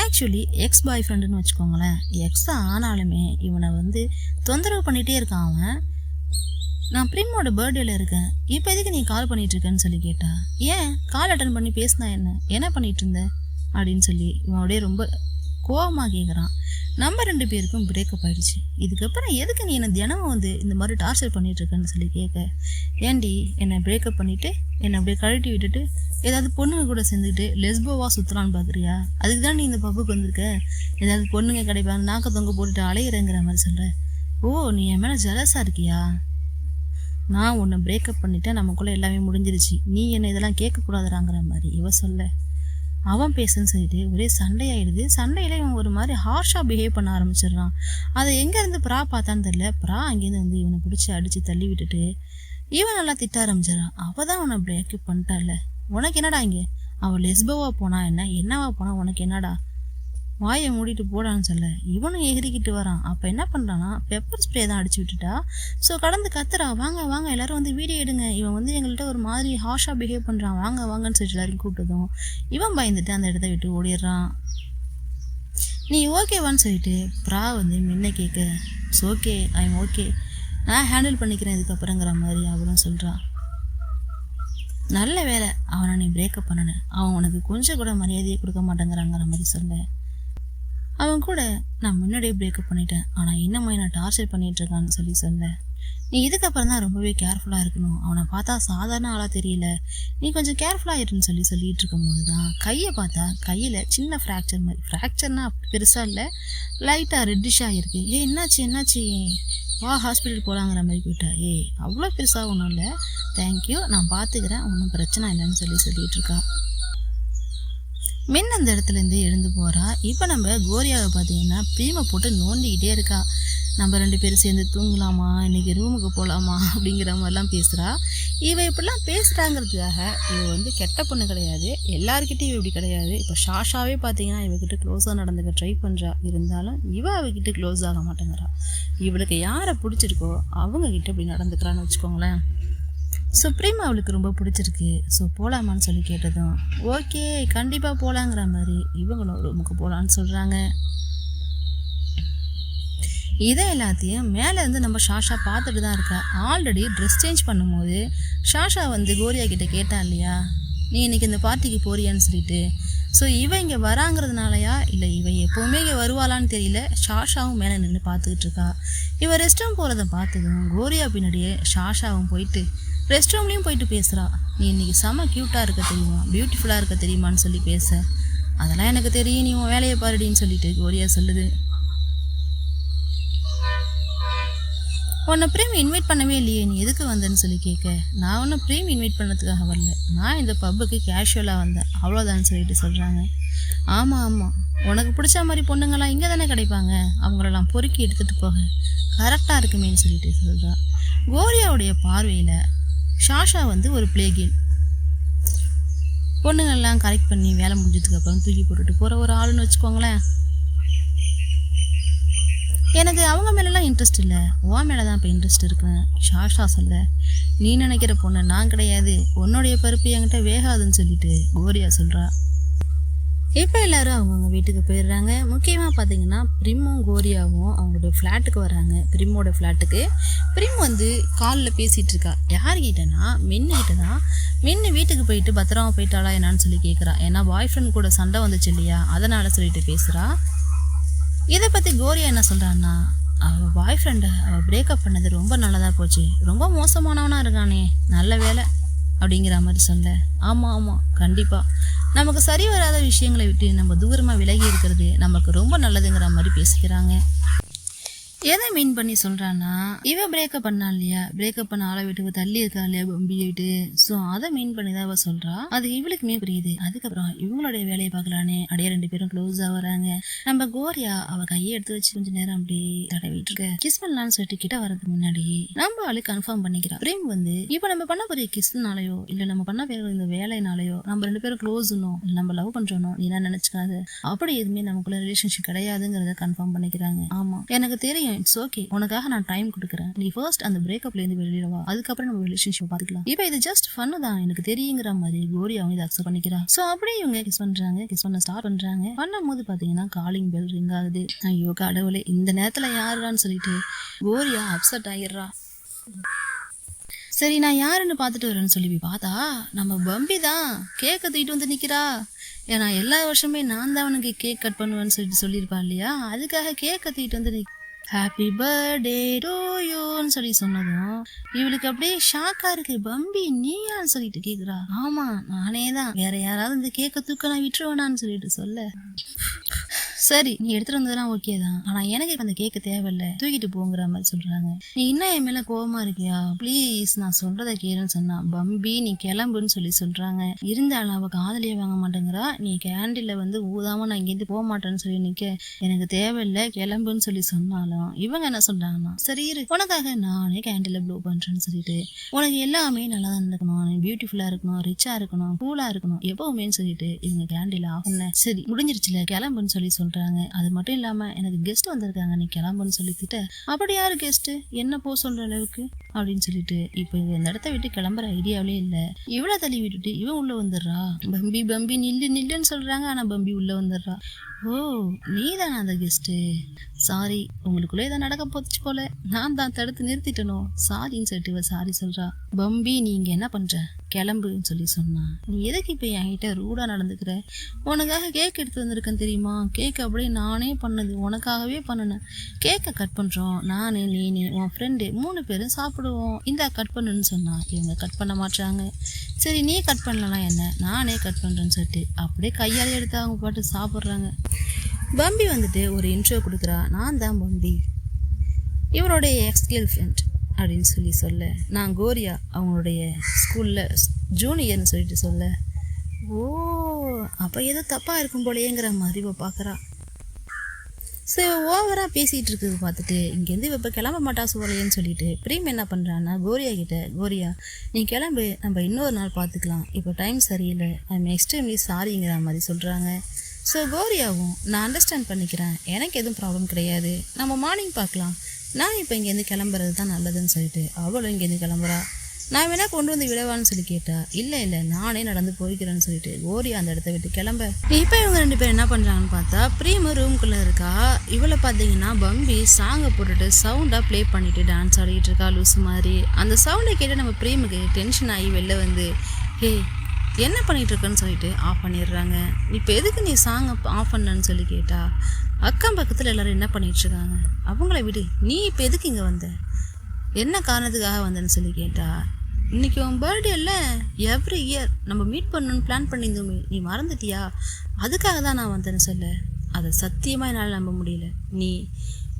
ஆக்சுவலி எக்ஸ் பாய் ஃப்ரெண்டுன்னு வச்சுக்கோங்களேன். எக்ஸ் தான் ஆனாலுமே இவனை வந்து தொந்தரவு பண்ணிகிட்டே இருக்கான் அவன். நான் பிரிமோட பர்த்டேல இருக்கேன், இப்போ எதுக்கு நீ கால் பண்ணிட்டு இருக்கேன்னு சொல்லி கேட்டா. ஏன் கால் அட்டன் பண்ணி பேசினா என்ன பண்ணிட்டு இருந்த அப்படின்னு சொல்லி இவன் அப்படியே ரொம்ப கோவமாக கேட்குறான். நம்ம 2 பேருக்கும் பிரேக்கப் ஆகிடுச்சு. இதுக்கப்புறம் எதுக்கு நீ என்னை தினமும் வந்து இந்த மாதிரி டார்ச்சர் பண்ணிகிட்ருக்கேன்னு சொல்லி கேட்க, ஏன்டி என்னை பிரேக்கப் பண்ணிவிட்டு என்னை அப்படியே கழட்டி விட்டுட்டு ஏதாவது பொண்ணுங்க கூட சேர்ந்துக்கிட்டு லெஸ்போவாக சுற்றுலான்னு பார்க்குறியா? அதுக்கு தான் நீ இந்த பப்புக்கு வந்திருக்க, ஏதாவது பொண்ணுங்க கிடைப்பாங்க நாக்க தொங்க போட்டுட்டு அலையிறங்கிற மாதிரி சொல்கிற. ஓ, நீ என் மேலே ஜலஸாக இருக்கியா? நான் உன்னை பிரேக்கப் பண்ணிவிட்டேன், நமக்குள்ளே எல்லாமே முடிஞ்சிருச்சு, நீ என்னை இதெல்லாம் கேட்கக்கூடாதுறாங்கிற மாதிரி இவ சொல்ல, அவன் பேசுன்னு சொல்லிட்டு ஒரே சண்டையாயிடுது. சண்டையில இவன் ஒரு மாதிரி ஹார்ஷாக பிஹேவ் பண்ண ஆரம்பிச்சிடுறான். அதை எங்கேருந்து ப்ரா பார்த்தான்னு தெரியல. ப்ரா அங்கேருந்து வந்து இவனை பிடிச்சி அடித்து தள்ளி விட்டுட்டு இவன் நல்லா திட்ட ஆரம்பிச்சிடறான். அவள் தான் உன்னை பிரேக்கப் பண்ணிட்டால, உனக்கு என்னடா இங்கே? அவள் லெஸ்போவா போனா என்னவா போனா உனக்கு என்னடா? வாயை மூடிட்டு போடான்னு சொல்ல இவனும் எகிரிக்கிட்டு வரான். அப்போ என்ன பண்ணுறான்னா பெப்பர் ஸ்ப்ரே தான் அடிச்சு விட்டுட்டா. ஸோ கடந்து கத்துறா, வாங்க எல்லாரும் வந்து வீடியோ எடுங்க, இவன் வந்து எங்கள்கிட்ட ஒரு மாதிரி ஹார்ஷாக பிஹேவ் பண்ணுறான், வாங்கன்னு சொல்லிட்டு எல்லாரையும் கூப்பிட்டதும் இவன் பயந்துட்டு அந்த இடத்த விட்டு ஓடிடுறான். நீ ஓகேவான்னு சொல்லிட்டு ப்ரா வந்து முன்ன கேட்க, it's okay, I am okay, நான் ஹேண்டில் பண்ணிக்கிறேன் இதுக்கப்புறங்கிற மாதிரி அவளும் சொல்கிறான். நல்ல வேலை அவனை நீ பிரேக்கப் பண்ணன, அவன் உனக்கு கொஞ்சம் கூட மரியாதையை கொடுக்க மாட்டேங்கிறாங்கிற மாதிரி சொல்ல, அவன் கூட நான் முன்னாடியே பிரேக்கப் பண்ணிட்டேன், ஆனால் இன்னமும் என்ன டார்ச்சர் பண்ணிகிட்ருக்கான்னு சொல்ல, நீ இதுக்கப்புறம் தான் ரொம்பவே கேர்ஃபுல்லாக இருக்கணும், அவனை பார்த்தா சாதாரண ஆளாக தெரியல, நீ கொஞ்சம் கேர்ஃபுல்லாக இருன்னு சொல்லிட்டு இருக்கும்போது தான் கையை பார்த்தா கையில் சின்ன ஃப்ராக்சர் மாதிரி, ஃப்ராக்சர்னால் அப்படி பெருசாக இல்லை, லைட்டாக ரெட்டிஷாக இருக்குது. என்னாச்சு வா ஹாஸ்பிட்டல் போகலாங்கிற மாதிரி போயிட்டா. அவ்வளோ பெருசாக ஒன்றும் இல்லை, தேங்க்யூ, நான் பார்த்துக்கிறேன், ஒன்றும் பிரச்சனை இல்லைன்னு சொல்லிட்டு இருக்கா. மின் அந்த இடத்துலேருந்து எழுந்து போகிறா. இப்போ நம்ம கோரியாவை பார்த்தீங்கன்னா ப்ரீமை போட்டு நோண்டிக்கிட்டே இருக்கா. நம்ம 2 பேரும் சேர்ந்து தூங்கலாமா, இன்றைக்கி ரூமுக்கு போகலாமா அப்படிங்கிற மாதிரிலாம் பேசுகிறா. இவ இப்படிலாம் பேசுகிறாங்கிறதுக்காக இவ வந்து கெட்ட பொண்ணு கிடையாது, எல்லாருக்கிட்டையும் இவ இப்படி கிடையாது. இப்போ ஷாஷாவே பார்த்தீங்கன்னா இவகிட்ட க்ளோஸாக நடந்துக்க ட்ரை பண்ணுறா, இருந்தாலும் இவ அவகிட்ட க்ளோஸ் ஆக மாட்டேங்கிறா. இவளுக்கு யாரை பிடிச்சிருக்கோ அவங்கக்கிட்ட இப்படி நடந்துக்கிறான்னு வச்சுக்கோங்களேன். ஸோ ப்ரீம் அவளுக்கு ரொம்ப பிடிச்சிருக்கு. ஸோ போகலாமான்னு சொல்லி கேட்டதும் ஓகே கண்டிப்பாக போகலாங்கிற மாதிரி இவங்களும் ரூமுக்கு போகலான்னு சொல்கிறாங்க. இதை எல்லாத்தையும் மேலேருந்து நம்ம ஷாஷா பார்த்துட்டு தான் இருக்கா. ஆல்ரெடி ட்ரெஸ் சேஞ்ச் பண்ணும்போது ஷாஷா வந்து கோரியா கிட்டே கேட்டா இல்லையா, நீ இன்றைக்கி இந்த பார்ட்டிக்கு போறியான்னு சொல்லிட்டு. ஸோ இவ இங்கே வராங்கிறதுனாலயா இல்லை இவ எப்போவுமே இங்கே வருவாளான்னு தெரியல, ஷாஷாவும் மேலே நின்று பார்த்துக்கிட்டு இருக்கா. இவ ரெஸ்ட் ரூம் போகிறத பார்த்ததும் கோரியா பின்னாடியே ஷாஷாவும் போயிட்டு ரெஸ்ட் ரூம்லேயும் போயிட்டு பேசுகிறா. நீ இன்றைக்கி செம க்யூட்டாக இருக்க தெரியுமா, பியூட்டிஃபுல்லாக இருக்க தெரியுமான்னு சொல்லி பேச, அதெல்லாம் எனக்கு தெரியும், நீ உன் வேலையை பாருடின்னு சொல்லிட்டு கோரியா சொல்லுது. உன்னை ப்ரீம் இன்வைட் பண்ணவே இல்லையே, நீ எதுக்கு வந்தேன்னு சொல்லி கேட்க, நான் ஒன்றும் ப்ரீம் இன்வைட் பண்ணதுக்காக வரல, நான் இந்த பப்புக்கு கேஷுவலாக வந்தேன் அவ்வளோதான்னு சொல்லிட்டு சொல்கிறாங்க. ஆமாம் உனக்கு பிடிச்ச மாதிரி பொண்ணுங்கள்லாம் இங்கே தானே கிடைப்பாங்க, அவங்களெல்லாம் பொறுக்கி எடுத்துகிட்டு போக கரெக்டாக இருக்குமேன்னு சொல்லிட்டு சொல்கிறா. கோரியாவுடைய பார்வையில் ஷாஷா வந்து ஒரு பிளே கேர்ள், பொண்ணுங்கள்லாம் கரெக்ட் பண்ணி வேலை முடிஞ்சதுக்கப்புறம் தூக்கி போட்டுட்டு போகிற ஒரு ஆளுன்னு வச்சுக்கோங்களேன். எனக்கு அவங்க மேலெலாம் இன்ட்ரெஸ்ட் இல்லை, உன் மேலே தான் இப்போ இன்ட்ரெஸ்ட் இருக்குன்னு ஷாஷா சொல்ல, நீ நினைக்கிற பொண்ணு நான் கிடையாது, உன்னுடைய பருப்பு என்கிட்ட வேகாதுன்னு சொல்லிட்டு கோரியா சொல்கிறா. இப்போ எல்லோரும் அவங்கவுங்க வீட்டுக்கு போயிடுறாங்க. முக்கியமாக பார்த்தீங்கன்னா ப்ரிம்மும் கோரியாவும் அவங்களோட ஃப்ளாட்டுக்கு வராங்க. ப்ரிம்மோட ஃப்ளாட்டுக்கு ப்ரிம் வந்து காலில் பேசிகிட்டு இருக்கா. யார்கிட்டனா மின்னுக்கிட்ட தான். மின்னு வீட்டுக்கு போயிட்டு பத்திரமா போயிட்டாளா என்னான்னு சொல்லி கேட்குறா. ஏன்னா பாய் ஃப்ரெண்ட் கூட சண்டை வந்துச்சு இல்லையா, அதனால் சொல்லிட்டு பேசுகிறா. இதை பற்றி கோரியா என்ன சொல்கிறான்னா, அவள் பாய் ஃப்ரெண்டை அவள் பிரேக்கப் பண்ணது ரொம்ப நல்லதாக போச்சு, ரொம்ப மோசமானவனாக இருக்கானே, நல்ல வேலை அப்படிங்கிற மாதிரி சொல்ல. ஆமாம் கண்டிப்பாக நமக்கு சரி வராத விஷயங்களை விட்டு நம்ம தூரமாக விலகி இருக்கிறது நமக்கு ரொம்ப நல்லதுங்கிற மாதிரி பேசிக்கிறாங்க. எதை மீன் பண்ணி சொல்கிறான்னா, இவன் பிரேக்கப் பண்ணா இல்லையா, பிரேக்கப் பண்ண ஆளை வீட்டுக்கு தள்ளி இருக்கா இல்லையா பம்பி ஆகிட்டு, ஸோ அதை மீன் பண்ணி தான் அவள் சொல்கிறா. அது இவளுக்குமே புரியுது. அதுக்கப்புறம் இவங்களுடைய வேலையை பார்க்கலான்னு அப்படியே 2 பேரும் க்ளோஸாக வராங்க. நம்ம கோரியா அவள் கையை எடுத்து வச்சு கொஞ்சம் நேரம் அப்படியே தடவிட்டு இருக்க. கிஸ் பண்ணலான்னு சொல்லிட்டு கிட்ட வரதுக்கு முன்னாடி நம்ம ஆளு கன்ஃபார்ம் பண்ணிக்கிறா. பிரேம் வந்து இப்போ நம்ம பண்ண போகிற கிஸ்னாலையோ இல்லை நம்ம பண்ண போகிற இந்த வேலைனாலையோ நம்ம 2 பேரும் க்ளோஸ்னோ இல்லை நம்ம லவ் பண்ணுறோனோ நீ என்ன நினச்சிக்காது, அப்படி எதுவுமே நமக்குள்ள ரிலேஷன்ஷிப் கிடையாதுங்கிறத கன்ஃபார்ம் பண்ணிக்கிறாங்க. ஆமாம் எனக்கு தெரியும் இட்ஸ் ஓகே, உனக்காக நான் டைம் கொடுக்குறேன், நீ ஃபர்ஸ்ட் அந்த பிரேக்கப்ல இருந்து வெளியில வா, அதுக்கப்புறம் நம்ம ரிலேஷன்ஷிப் பாத்துக்கலாம், இப்போ இது ஜஸ்ட் ஃபன்னு தான் எனக்கு தெரியுங்கிற மாதிரி கோரி அவங்க இதை அக்செப்ட் பண்ணிக்கிறா. ஸோ அப்படியே இவங்க கிஸ் பண்றாங்க, கிஸ் பண்ண ஸ்டார்ட் பண்றாங்க. பண்ணும்போது பாத்தீங்கன்னா காலிங் பெல் ரிங் ஆகுது. ஐயோ கடவுளே, இந்த நேரத்துல யாருடான்னு சொல்லிட்டு கோரியா அப்செட் ஆகிடுறா. சரி நான் யாருன்னு பார்த்துட்டு வரேன்னு சொல்லி பார்த்தா நம்ம பம்பி தான் கேக்கை தூக்கிட்டு வந்து நிற்கிறா. ஏன்னா எல்லா வருஷமே நான் தான் அவனுக்கு கேக் கட் பண்ணுவேன்னு சொல்லியிருப்பான் இல்லையா, அதுக்காக கேக்கை தூக்கிட்டு வந்து ஹாப்பி பர்த்டே டு யூன்னு சொல்லி சொன்னதும் இவளுக்கு அப்படியே ஷாக்கா இருக்கு. பம்பி நீயான்னு சொல்லிட்டு கேக்குறா. ஆமா நானே தான், வேற யாராவது இந்த கேக்கை தூக்க நான் விட்டுருவேனான்னு சொல்லிட்டு சொல்ல, சரி நீ எடுத்துட்டு வந்ததெல்லாம் ஓகே தான், ஆனா எனக்கு இப்ப அந்த கேக்கு தேவையில்லை, தூக்கிட்டு போங்கிற மாதிரி சொல்றாங்க. நீ இன்னும் என் மேல கோவமா இருக்கியா, ப்ளீஸ் நான் சொல்றத கேளுன்னு சொன்னா. பம்பி நீ கிளம்புன்னு சொல்லி சொல்றாங்க. இருந்தாலும் அவ காதலியே வாங்க மாட்டேங்கிறா. நீ கேண்டில்ல வந்து ஊதாம நான் இங்கேருந்து போக மாட்டேன்னு சொல்லி நிக்க, எனக்கு தேவையில்லை கிளம்புன்னு சொல்லி சொன்னாலும் இவங்க என்ன சொல்றாங்கன்னா, சரி இரு உனக்காக நானே கேண்டில்ல ப்ளோ பண்றேன்னு சொல்லிட்டு, உனக்கு எல்லாமே நல்லா தான் இருக்கணும், பியூட்டிஃபுல்லா இருக்கணும், ரிச்சா இருக்கணும், கூலா இருக்கணும் எப்பவுமேன்னு சொல்லிட்டு இவங்க கேண்டில் ஆஃப் பண்ண. சரி முடிஞ்சிருச்சுல கிளம்புன்னு சொல்லி சொல்றாங்க. அது மட்டும் இல்லாம எனக்கு கெஸ்ட் வந்திருக்காங்க, நீ கிளம்புன்னு சொல்லிட்டு, அப்படி யாரு கெஸ்ட் என்ன போ சொல்ற அளவுக்கு அப்படின்னு சொல்லிட்டு இப்ப இந்த இடத்த விட்டு கிளம்புற ஐடியாவிலே இல்ல. இவ்வளவு தள்ளி விட்டுட்டு இவன் உள்ள வந்துடுறா. பம்பி பம்பி நில்லு நில்லுன்னு சொல்றாங்க, ஆனா பம்பி உள்ள வந்துடுறா. ஓ நீ தானே அந்த கெஸ்ட்டு, சாரி உங்களுக்குள்ளே இதை நடக்க போச்சு போல, நான் தான் தடுத்து நிறுத்திட்டனும், சாரின்னு சொல்லிட்டு இவ சாரி சொல்றா. பம்பி நீ இங்க என்ன பண்ற, கிளம்புன்னு சொல்லி சொன்னா. நீ எதுக்கு இப்ப என்கிட்ட ரூடா நடந்துக்கிற, உனக்காக கேக் எடுத்து வந்திருக்கேன் தெரியுமா, கேக் அப்படியே நானே பண்ணது, உனக்காகவே பண்ணினேன், கேக்கை கட் பண்றோம் நானு நீனு உன் ஃப்ரெண்டு 3 பேரும் சாப்பிடுவோம், இந்த கட் பண்ணுன்னு சொன்னா. இவங்க கட் பண்ண மாட்டாங்க. சரி நீ கட் பண்ணலனா என்ன, நானே கட் பண்றேன்னு சொல்லிட்டு அப்படியே கையாலே எடுத்து அவங்க பாட்டு சாப்பிட்றாங்க. பம்பி வந்துட்டு ஒரு இன்ட்ரோ கொடுக்குறா. நான் தான் பம்பி, இவருடைய எக்ஸ் கேர்ள் ஃப்ரெண்ட் அப்படின்னு சொல்லி சொல்ல, நான் கோரியா அவங்களுடைய ஸ்கூலில் ஜூனியர்னு சொல்லிட்டு சொல்ல, ஓ அப்போ ஏதோ தப்பாக இருக்கும் போலேங்கிற மாதிரி இவ பார்க்குறா. ஸோ ஓவராக பேசிகிட்டு இருக்குது பார்த்துட்டு இங்கேருந்து இப்போ கிளம்ப மாட்டா போலையேன்னு சொல்லிட்டு பிரேம் என்ன பண்ணுறான்னா கோரியா கிட்ட, கோரியா நீ கிளம்பு, நம்ம இன்னொரு நாள் பார்த்துக்கலாம், இப்போ டைம் சரியில்லை, ஐம் எக்ஸ்ட்ரீம்லி சாரிங்கிற மாதிரி சொல்கிறாங்க. ஸோ கோரியாவும் நான் அண்டர்ஸ்டாண்ட் பண்ணிக்கிறேன், எனக்கு எதுவும் ப்ராப்ளம் கிடையாது, நம்ம மார்னிங் பார்க்கலாம், நான் இப்போ இங்கேருந்து கிளம்புறது தான் நல்லதுன்னு சொல்லிட்டு அவளும் இங்கேருந்து கிளம்புறா. நான் வேணா கொண்டு வந்து விடவான்னு சொல்லி கேட்டா, இல்லை இல்லை நானே நடந்து போய்க்கிறேன்னு சொல்லிட்டு கோரியா அந்த இடத்த விட்டு கிளம்ப. இப்போ இவங்க 2 பேரும் என்ன பண்ணுறாங்கன்னு பார்த்தா, பிரீம் ரூம்குள்ளே இருக்கா. இவளை பார்த்தீங்கன்னா பம்பி சாங்கை போட்டுட்டு சவுண்டாக ப்ளே பண்ணிட்டு டான்ஸ் ஆடிக்கிட்டு இருக்கா லூஸ் மாதிரி. அந்த சவுண்டை கேட்டு நம்ம பிரீமுக்கு டென்ஷன் ஆகி வெளில வந்து, ஹே என்ன பண்ணிட்டு இருக்கன்னு சொல்லிட்டு ஆஃப் பண்ணிடுறாங்க. இப்போ எதுக்கு நீ சாங்கை ஆஃப் பண்ணன்னு சொல்லி கேட்டா, அக்கம் பக்கத்தில் எல்லாரும் என்ன பண்ணிட்டு இருக்காங்க, அவங்கள விடு, நீ இப்போ எதுக்கு இங்கே வந்த, என்ன காரணத்துக்காக வந்தேன்னு சொல்லி கேட்டா, இன்னைக்கு உன் பர்த்டே இல்லை, எவ்ரி இயர் நம்ம மீட் பண்ணணும்னு பிளான் பண்ணியிருந்தோமே, நீ மறந்துட்டியா, அதுக்காக தான் நான் வந்தேன்னு சொல்ல. அதை சத்தியமாக என்னால் நம்ப முடியல, நீ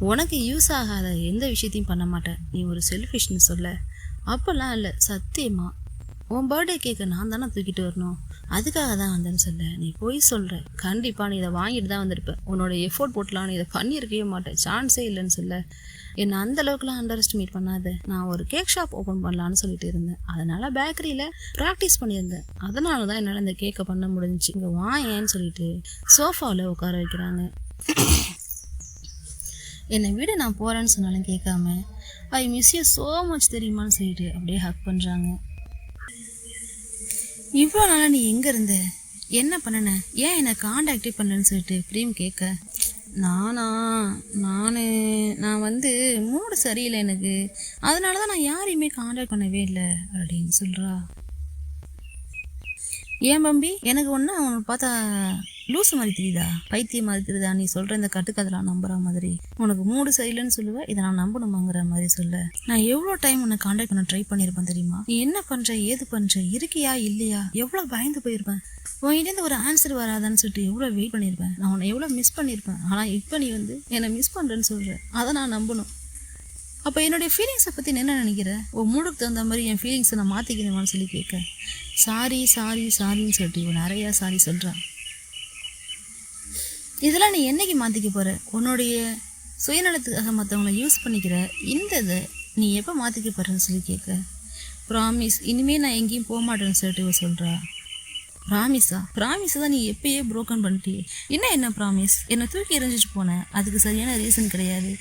உனக்கு யூஸ் ஆகாத எந்த விஷயத்தையும் பண்ண மாட்டேன், நீ ஒரு செல்ஃபிஷ்னு சொல்ல. அப்போல்லாம் இல்லை சத்தியமா உன் பர்த்டே கேக்கை நான் தானே தூக்கிட்டு வரணும், அதுக்காக தான் வந்தேன்னு சொல்ல. நீ போய் சொல்கிற, கண்டிப்பாக நீ இதை வாங்கிட்டு தான் வந்திருப்பேன், உன்னோட எஃபோர்ட் போட்டலாம், நீ இதை பண்ணியிருக்கவே மாட்டேன், சான்ஸே இல்லைன்னு சொல்ல. என்னை அந்த அளவுக்குலாம் அண்டர் எஸ்டிமேட் பண்ணாத, நான் ஒரு கேக் ஷாப் ஓப்பன் பண்ணலான்னு சொல்லிட்டு இருந்தேன், அதனால பேக்கரியில் ப்ராக்டிஸ் பண்ணியிருந்தேன், அதனால தான் என்னால் இந்த கேக்கை பண்ண முடிஞ்சிச்சு, இங்கே வாங்கன்னு சொல்லிட்டு சோஃபாவில் உட்கார வைக்கிறாங்க. என்னை விட நான் போகிறேன்னு சொன்னாலும் கேட்காம, I miss you so much தெரியுமான்னு சொல்லிட்டு அப்படியே ஹக் பண்ணுறாங்க. இவ்வளோ நாளாக நீ எங்கே இருந்த, என்ன பண்ணன, ஏன் என்னை காண்டாக்டே பண்ணலன்னு சொல்லிட்டு பிரீம் கேட்க, நான் வந்து மூடு சரியில்லை எனக்கு, அதனால தான் நான் யாரையுமே காண்டாக்ட் பண்ணவே இல்லை அப்படின்னு சொல்கிறா. ஏன் பம்பி எனக்கு ஒன்று அவனை பார்த்தா லூசு மாதிரி தெரியுதா, பைத்தியம் மாதிரி தெரியுதா, நீ சொல்கிற இந்த கட்டுக்கதெல்லாம் நம்புற மாதிரி, உனக்கு மூடு சரியில்லைன்னு சொல்லுவேன், இதை நான் நம்பணுமாங்கிற மாதிரி சொல்ல. நான் எவ்வளோ டைம் உன்னை காண்டாக்ட் பண்ண ட்ரை பண்ணியிருப்பேன் தெரியுமா, நீ என்ன பண்ணுற ஏது பண்ணுற, இருக்கியா இல்லையா, எவ்வளோ பயந்து போயிருப்பேன், உன்கிட்டேருந்து ஒரு ஆன்சர் வராதான்னு சொல்லிட்டு எவ்வளோ வெயிட் பண்ணியிருப்பேன், நான் உன்னை எவ்வளோ மிஸ் பண்ணியிருப்பேன், ஆனால் இப்போ நீ வந்து என்னை மிஸ் பண்ணுறேன்னு சொல்கிற, அதை நான் நம்பணும். அப்போ என்னுடைய ஃபீலிங்ஸை பற்றி என்ன நினைக்கிற, உன் மூடுக்கு தகுந்த மாதிரி என் ஃபீலிங்ஸை நான் மாற்றிக்கிறேன்னு சொல்லி கேட்க, சாரின்னு சொல்லிட்டு இவன் நிறையா சாரி சொல்கிறான். இதெல்லாம் நீ என்னைக்கு மாற்றிக்க போகிற, உன்னுடைய சுயநலத்துக்காக மற்றவங்களை யூஸ் பண்ணிக்கிற இந்த இதை நீ எப்போ மாற்றிக்க போகிறேன்னு சொல்லி கேட்க, ப்ராமிஸ் இனிமேல் நான் எங்கேயும் போக மாட்டேன்னு சொல்லிட்டு இவ சொல்கிறா. ப்ராமிஸை தான் நீ எப்பயே புரோக்கன் பண்ணிட்டியே. என்ன ப்ராமிஸ்? என்னை தூக்கி எறிஞ்சிட்டு போனேன், அதுக்கு சரியான ரீசன் கிடையாது.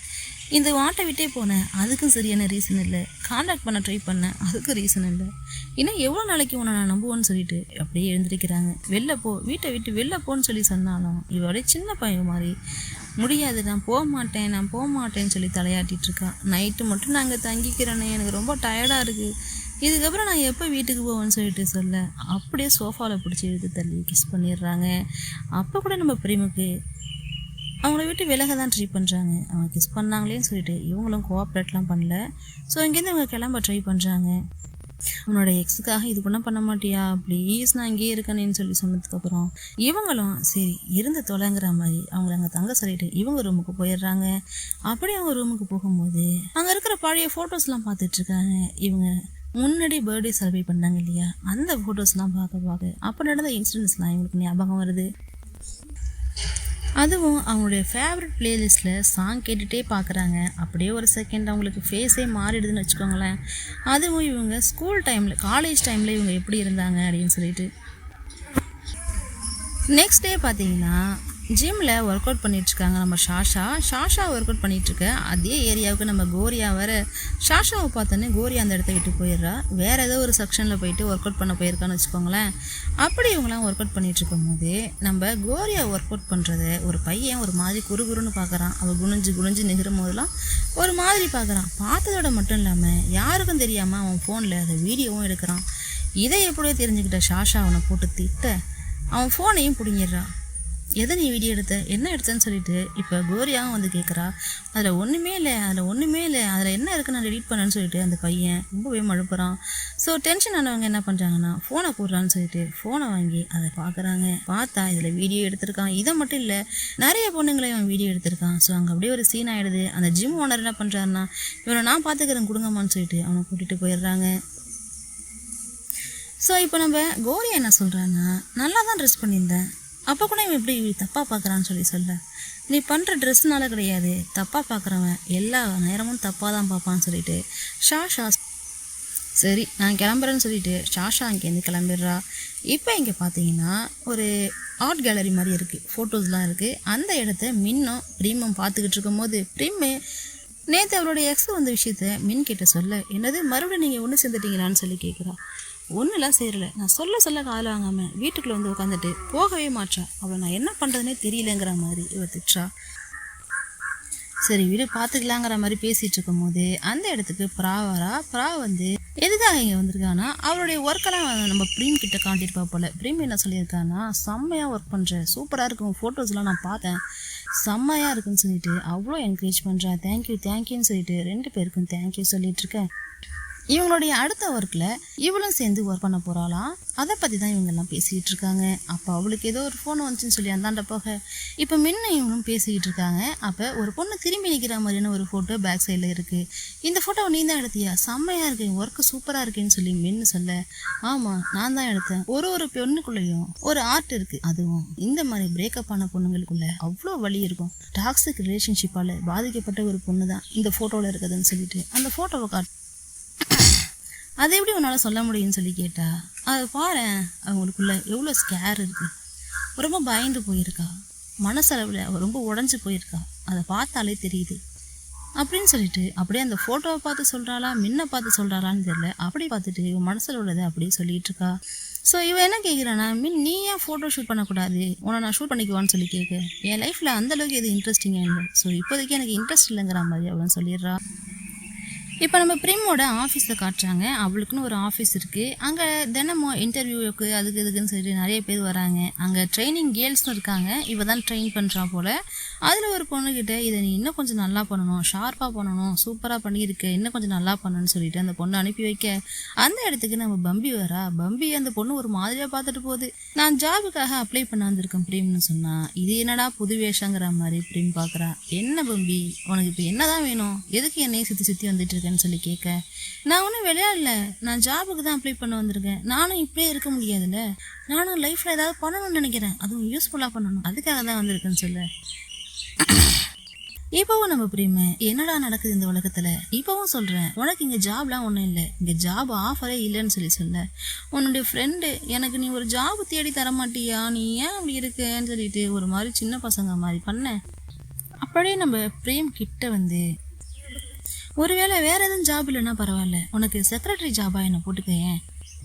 இந்த வாட்டை விட்டே போனேன், அதுக்கும் சரியான ரீசன் இல்லை. காண்டாக்ட் பண்ண ட்ரை பண்ணேன், அதுக்கும் ரீசன் இல்லை. இன்னும் எவ்வளோ நாளைக்கு உன்னை நான் நம்புவேன்னு சொல்லிட்டு அப்படியே எழுந்திருக்கிறாங்க. வெளில போ, வீட்டை விட்டு வெளில போன்னு சொல்லி சொன்னாலும் இவளே சின்ன பையன் மாதிரி முடியாது, நான் போக மாட்டேன்னு சொல்லி தலையாட்டிட்டு இருக்கா. நைட்டு மட்டும் நான் அங்கே தங்கிக்கிறேனே, எனக்கு ரொம்ப டயர்டாக இருக்குது, இதுக்கப்புறம் நான் எப்போ வீட்டுக்கு போவேன்னு சொல்லிட்டு சொல்ல அப்படியே சோஃபாவில் பிடிச்சி இழுத்து தள்ளி கிஸ் பண்ணிடுறாங்க. அப்போ கூட நம்ம பிரேமுக்கு அவங்கள விட்டு விலக தான் ட்ரை பண்ணுறாங்க. அவங்க கிஸ் பண்ணாங்களேன்னு சொல்லிட்டு இவங்களும் கோஆப்ரேட்லாம் பண்ணல. ஸோ இங்கேருந்து இவங்க கிளம்ப ட்ரை பண்ணுறாங்க. உன்னோட எக்ஸுக்காக இது பண்ண மாட்டியா, ப்ளீஸ் நான் இங்கேயே இருக்கேன்னு சொல்லி சொன்னதுக்கப்புறம் இவங்களும் சரி இருந்து தொலைங்கிற மாதிரி அவங்கள அங்கே தங்க சொல்லிட்டு இவங்க ரூமுக்கு போயிடுறாங்க. அப்படி அவங்க ரூமுக்கு போகும்போது அங்கே இருக்கிற பழைய ஃபோட்டோஸ்லாம் பார்த்துட்ருக்காங்க. இவங்க முன்னாடி பர்த்டே செலிப்ரேட் பண்ணாங்க இல்லையா, அந்த ஃபோட்டோஸ்லாம் பார்க்க அப்போ நடந்த இன்சிடென்ட்ஸ்லாம் இவங்களுக்கு ஞாபகம் வருது. அதுவும் அவங்களுடைய ஃபேவரட் பிளேலிஸ்ட்டில் சாங் கேட்டுகிட்டே பார்க்குறாங்க. அப்படியே ஒரு செகண்ட் அவங்களுக்கு ஃபேஸே மாறிடுதுன்னு வச்சுக்கோங்களேன். அதுவும் இவங்க ஸ்கூல் டைமில் காலேஜ் டைமில் இவங்க எப்படி இருந்தாங்க அப்படின்னு சொல்லிட்டு நெக்ஸ்ட் டே பார்த்தீங்கன்னா ஜிம்மில் ஒர்க் அவுட் பண்ணிகிட்ருக்காங்க நம்ம ஷாஷா ஒர்க் அவுட் பண்ணிகிட்ருக்க அதே ஏரியாவுக்கு நம்ம கோரியா வர ஷாஷாவை பார்த்தோன்னே கோரியா அந்த இடத்த விட்டு போயிடுறா. வேறு ஏதோ ஒரு செக்ஷனில் போயிட்டு ஒர்க் அவுட் பண்ண போயிருக்கான்னு வச்சுக்கோங்களேன். அப்படி இவங்களாம் ஒர்க் அவுட் பண்ணிகிட்ருக்கும் போது நம்ம கோரியா ஒர்க் அவுட் பண்ணுறத ஒரு பையன் ஒரு மாதிரி குறுகுறுன்னு பார்க்குறான். அவள் குனிஞ்சு நிகிறும் போதெல்லாம் ஒரு மாதிரி பார்க்குறான். பார்த்ததோட மட்டும் இல்லாமல் யாருக்கும் தெரியாமல் அவன் ஃபோனில் அதை வீடியோவும் எடுக்கிறான். இதை எப்படியோ தெரிஞ்சுக்கிட்ட ஷாஷா அவனை போட்டு திட்ட அவன் ஃபோனையும் பிடிங்கிடுறான். எதை நீ வீடியோ என்ன எடுத்தேன்னு சொல்லிட்டு இப்போ கோரியாவும் வந்து கேட்குறா. அதில் ஒன்றுமே இல்லை, அதில் என்ன இருக்குது நான் எடிட் பண்ணேன்னு சொல்லிட்டு அந்த பையன் ரொம்பவே மழுப்புறான். ஸோ டென்ஷன் ஆனவங்க என்ன பண்ணுறாங்கன்னா ஃபோனை போடுறான்னு சொல்லிட்டு ஃபோனை வாங்கி அதை பார்க்குறாங்க. பார்த்தா இதில் வீடியோ எடுத்திருக்கான். இதை மட்டும் இல்லை, நிறைய பொண்ணுங்களையும் அவன் வீடியோ எடுத்திருக்கான். ஸோ அங்கே அப்படியே ஒரு சீன் ஆகிடுது. அந்த ஜிம் ஓனர் என்ன பண்ணுறாருன்னா இவனை நான் பார்த்துக்கிறேன் கொடுங்கம்மான்னு சொல்லிட்டு அவனை கூட்டிகிட்டு போயிடுறாங்க. ஸோ இப்போ நம்ம கோரியா என்ன சொல்கிறான்னா நல்லா தான் ட்ரெஸ் பண்ணியிருந்தேன், அப்போ கூட இவன் எப்படி தப்பாக பார்க்குறான்னு சொல்ல நீ பண்ணுற ட்ரெஸ்னால கிடையாது, தப்பாக பார்க்குறவன் எல்லா நேரமும் தப்பாக தான் பார்ப்பான்னு சொல்லிட்டு ஷாஷா சரி நான் கிளம்புறேன்னு சொல்லிட்டு ஷாஷா அங்கேருந்து கிளம்பிடுறா. இப்போ இங்கே பார்த்தீங்கன்னா ஒரு ஆர்ட் கேலரி மாதிரி இருக்குது, ஃபோட்டோஸ்லாம் இருக்குது. அந்த இடத்த மின்னும் ப்ரீமும் பார்த்துக்கிட்டு இருக்கும் போது ப்ரீமு நேற்று அவருடைய எக்ஸ் வந்த விஷயத்த மின் கிட்ட சொல்ல என்னது மறுபடியும் நீங்கள் ஒன்று சேர்ந்துட்டீங்களான்னு சொல்லி கேட்குறா. ஒன்றுலாம் சேரலை, நான் சொல்ல காதில் வாங்காமல் வீட்டுக்குள்ளே வந்து உட்காந்துட்டு போகவே மாட்டா. அவளை நான் என்ன பண்ணுறதுனே தெரியலங்கிற மாதிரி இவ திட்டுறா. சரி வீடு பார்த்துக்கலாங்கிற மாதிரி பேசிகிட்டு இருக்கும் போது அந்த இடத்துக்கு ப்ரா வந்து எதுக்காக இங்கே வந்திருக்கான்னா அவருடைய ஒர்க்கெல்லாம் நம்ம ப்ரீம் கிட்ட காட்டியிருப்பா போல். ப்ரீம் என்ன சொல்லியிருக்கான்னா செம்மையாக ஒர்க் பண்ணுறேன், சூப்பராக இருக்கும், ஃபோட்டோஸ்லாம் நான் பார்த்தேன், செம்மையாக இருக்குன்னு சொல்லிட்டு அவ்வளோ என்கரேஜ் பண்ணுறேன், தேங்க்யூன்னு சொல்லிட்டு 2 பேருக்கும் தேங்க்யூ சொல்லிட்டு இருக்கேன். இவங்களுடைய அடுத்த ஒர்க்கில் இவளும் சேர்ந்து ஒர்க் பண்ண போகிறாளாம். அதை பற்றி தான் இவங்கெல்லாம் பேசிக்கிட்டு இருக்காங்க. அப்போ அவளுக்கு ஏதோ ஒரு ஃபோன் வந்துச்சுன்னு சொல்லி அந்தாண்ட போக இப்போ முன்ன இவங்களும் பேசிக்கிட்டு இருக்காங்க. அப்போ ஒரு பொண்ணு திரும்பி நிற்கிற மாதிரியான ஒரு ஃபோட்டோ பேக் சைடில் இருக்குது. இந்த ஃபோட்டோவை நீ தான் எடுத்தியா, செம்மையாக இருக்கு, ஒர்க்கு சூப்பராக இருக்குன்னு சொல்லி மின்னு சொல்ல ஆமாம் நான் தான் எடுத்தேன். ஒரு பொண்ணுக்குள்ளேயும் ஒரு ஆர்ட் இருக்குது. அதுவும் இந்த மாதிரி பிரேக்கப் ஆன பொண்ணுங்களுக்குள்ள அவ்வளோ வலி இருக்கும். டாக்ஸிக் ரிலேஷன்ஷிப்பால் பாதிக்கப்பட்ட ஒரு பொண்ணு தான் இந்த ஃபோட்டோவில் இருக்குதுன்னு சொல்லிட்டு அந்த ஃபோட்டோவை அதை எப்படி உன்னால் சொல்ல முடியும்னு சொல்லி கேட்டா அதை பாரு அவங்களுக்குள்ள எவ்வளோ ஸ்கேர் இருக்குது, ரொம்ப பயந்து போயிருக்கா, மனசளவில் அவள் ரொம்ப உடஞ்சி போயிருக்கா, அதை பார்த்தாலே தெரியுது அப்படின்னு சொல்லிட்டு அப்படியே அந்த ஃபோட்டோவை பார்த்து சொல்கிறாளா முன்ன பார்த்து சொல்கிறாளான்னு தெரியல. அப்படி பார்த்துட்டு இவன் மனசில் உள்ளதை அப்படியே சொல்லிட்டு இருக்கா. ஸோ இவன் என்ன கேட்குறானா நீ ஏன் ஃபோட்டோ ஷூட் பண்ணக்கூடாது, உன்னை நான் ஷூட் பண்ணிக்குவான்னு சொல்லி கேட்க என் லைஃப்பில் அந்தளவுக்கு எது இன்ட்ரெஸ்டிங்காக இல்லை, ஸோ இப்போதைக்கு எனக்கு இன்ட்ரெஸ்ட் இல்லைங்கிற மாதிரி அவன் சொல்லிடுறா. இப்போ நம்ம ப்ரிம்மோட ஆஃபீஸில் காட்டுறாங்க. அவளுக்குன்னு ஒரு ஆஃபீஸ் இருக்குது. அங்கே தினமும் இன்டர்வியூவுக்கு இதுக்குன்னு சொல்லிட்டு நிறைய பேர் வராங்க. அங்கே ட்ரைனிங் கேர்ள்ஸும் இருக்காங்க. இவ தான் ட்ரெயின் பண்ணுறா போல். அதில் ஒரு பொண்ணுக்கிட்ட இதை நீ இன்னும் கொஞ்சம் நல்லா பண்ணணும், ஷார்ப்பாக பண்ணணும், சூப்பராக பண்ணியிருக்க, இன்னும் கொஞ்சம் நல்லா பண்ணணும்னு சொல்லிட்டு அந்த பொண்ணை அனுப்பி வைக்க அந்த இடத்துக்கு நம்ம பம்பி வரா. பம்பி அந்த பொண்ணு ஒரு மாதிரியாக பார்த்துட்டு போகுது. நான் ஜாபுக்காக அப்ளை பண்ண வந்திருக்கேன் ப்ரீம்னு சொன்னால் இது என்னடா புது வேஷங்கிற மாதிரி ப்ரீம் பார்க்குறா. என்ன பம்பி உனக்கு இப்போ என்ன தான் வேணும், எதுக்கு என்னையே சுற்றி வந்துட்டு இருக்கேன்னு சொல்லி கேட்க நான் ஒன்றும் விளையாடல, நான் ஜாபுக்கு தான் அப்ளை பண்ண வந்திருக்கேன், நானும் இப்படியே இருக்க முடியாதுல்ல, நானும் லைஃப்பில் ஏதாவது பண்ணணும்னு நினைக்கிறேன், அதுவும் யூஸ்ஃபுல்லாக பண்ணணும், அதுக்காக தான் வந்திருக்கேன்னு சொல்ல இப்பவும் நம்ம பிரேமு என்னடா நடக்குது இந்த உலகத்துல, இப்பவும் சொல்றேன் உனக்கு இங்க ஜாப்லாம் ஒண்ணும் இல்லை, இங்க ஜாப் ஆஃபரே இல்லைன்னு சொல்ல உன்னுடைய ஃப்ரெண்டு எனக்கு நீ ஒரு ஜாப் தேடி தர மாட்டியா, நீ ஏன் அப்படி இருக்கன்னு சொல்லிட்டு ஒரு மாதிரி சின்ன பசங்க மாதிரி பண்ண. அப்படியே நம்ம பிரேம் கிட்ட வந்து, ஒருவேளை வேற எதுவும் ஜாப் இல்லைன்னா பரவாயில்ல, உனக்கு செக்ரட்டரி ஜாபா என்ன போட்டுக்கேன்,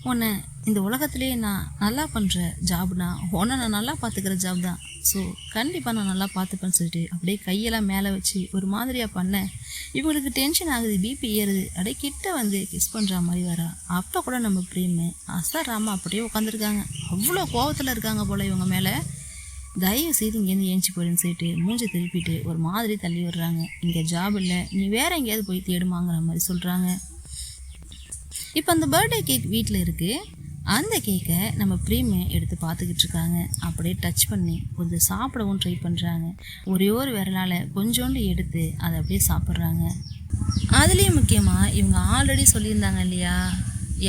உன்னை இந்த உலகத்திலே நான் நல்லா பண்ணுற ஜாப்னா உன்னை நான் நல்லா பார்த்துக்கிற ஜாப் தான், ஸோ கண்டிப்பாக நான் நல்லா பார்த்துப்பேன்னு சொல்லிட்டு அப்படியே கையெல்லாம் மேலே வச்சு ஒரு மாதிரியாக பண்ணேன். இவங்களுக்கு டென்ஷன் ஆகுது, பிபி ஏறுது, அப்படியே கிட்ட வந்து கிஸ் பண்ணுற மாதிரி வரா. அப்போ கூட நம்ம பிரேமு அசாராமல் அப்படியே உட்காந்துருக்காங்க. அவ்வளோ கோவத்தில் இருக்காங்க போல் இவங்க மேலே. தயவு செய்து இங்கேருந்து ஏஞ்சி போயிடுன்னு சொல்லிட்டு மூஞ்சி திருப்பிட்டு ஒரு மாதிரி தள்ளி விடுறாங்க. இங்கே ஜாப் இல்லை, நீ வேற எங்கேயாவது போய் தேடுமாங்கிற மாதிரி சொல்கிறாங்க. இப்போ அந்த பர்த்டே கேக் வீட்டில் இருக்குது. அந்த கேக்கை நம்ம பிரேமை எடுத்து பார்த்துக்கிட்டு இருக்காங்க. அப்படியே டச் பண்ணி கொஞ்சம் சாப்பிடவும் ட்ரை பண்ணுறாங்க. ஒரே ஒரு விரலால் கொஞ்சோண்டு எடுத்து அதை அப்படியே சாப்பிட்றாங்க. அதுலேயும் முக்கியமாக இவங்க ஆல்ரெடி சொல்லியிருந்தாங்க இல்லையா,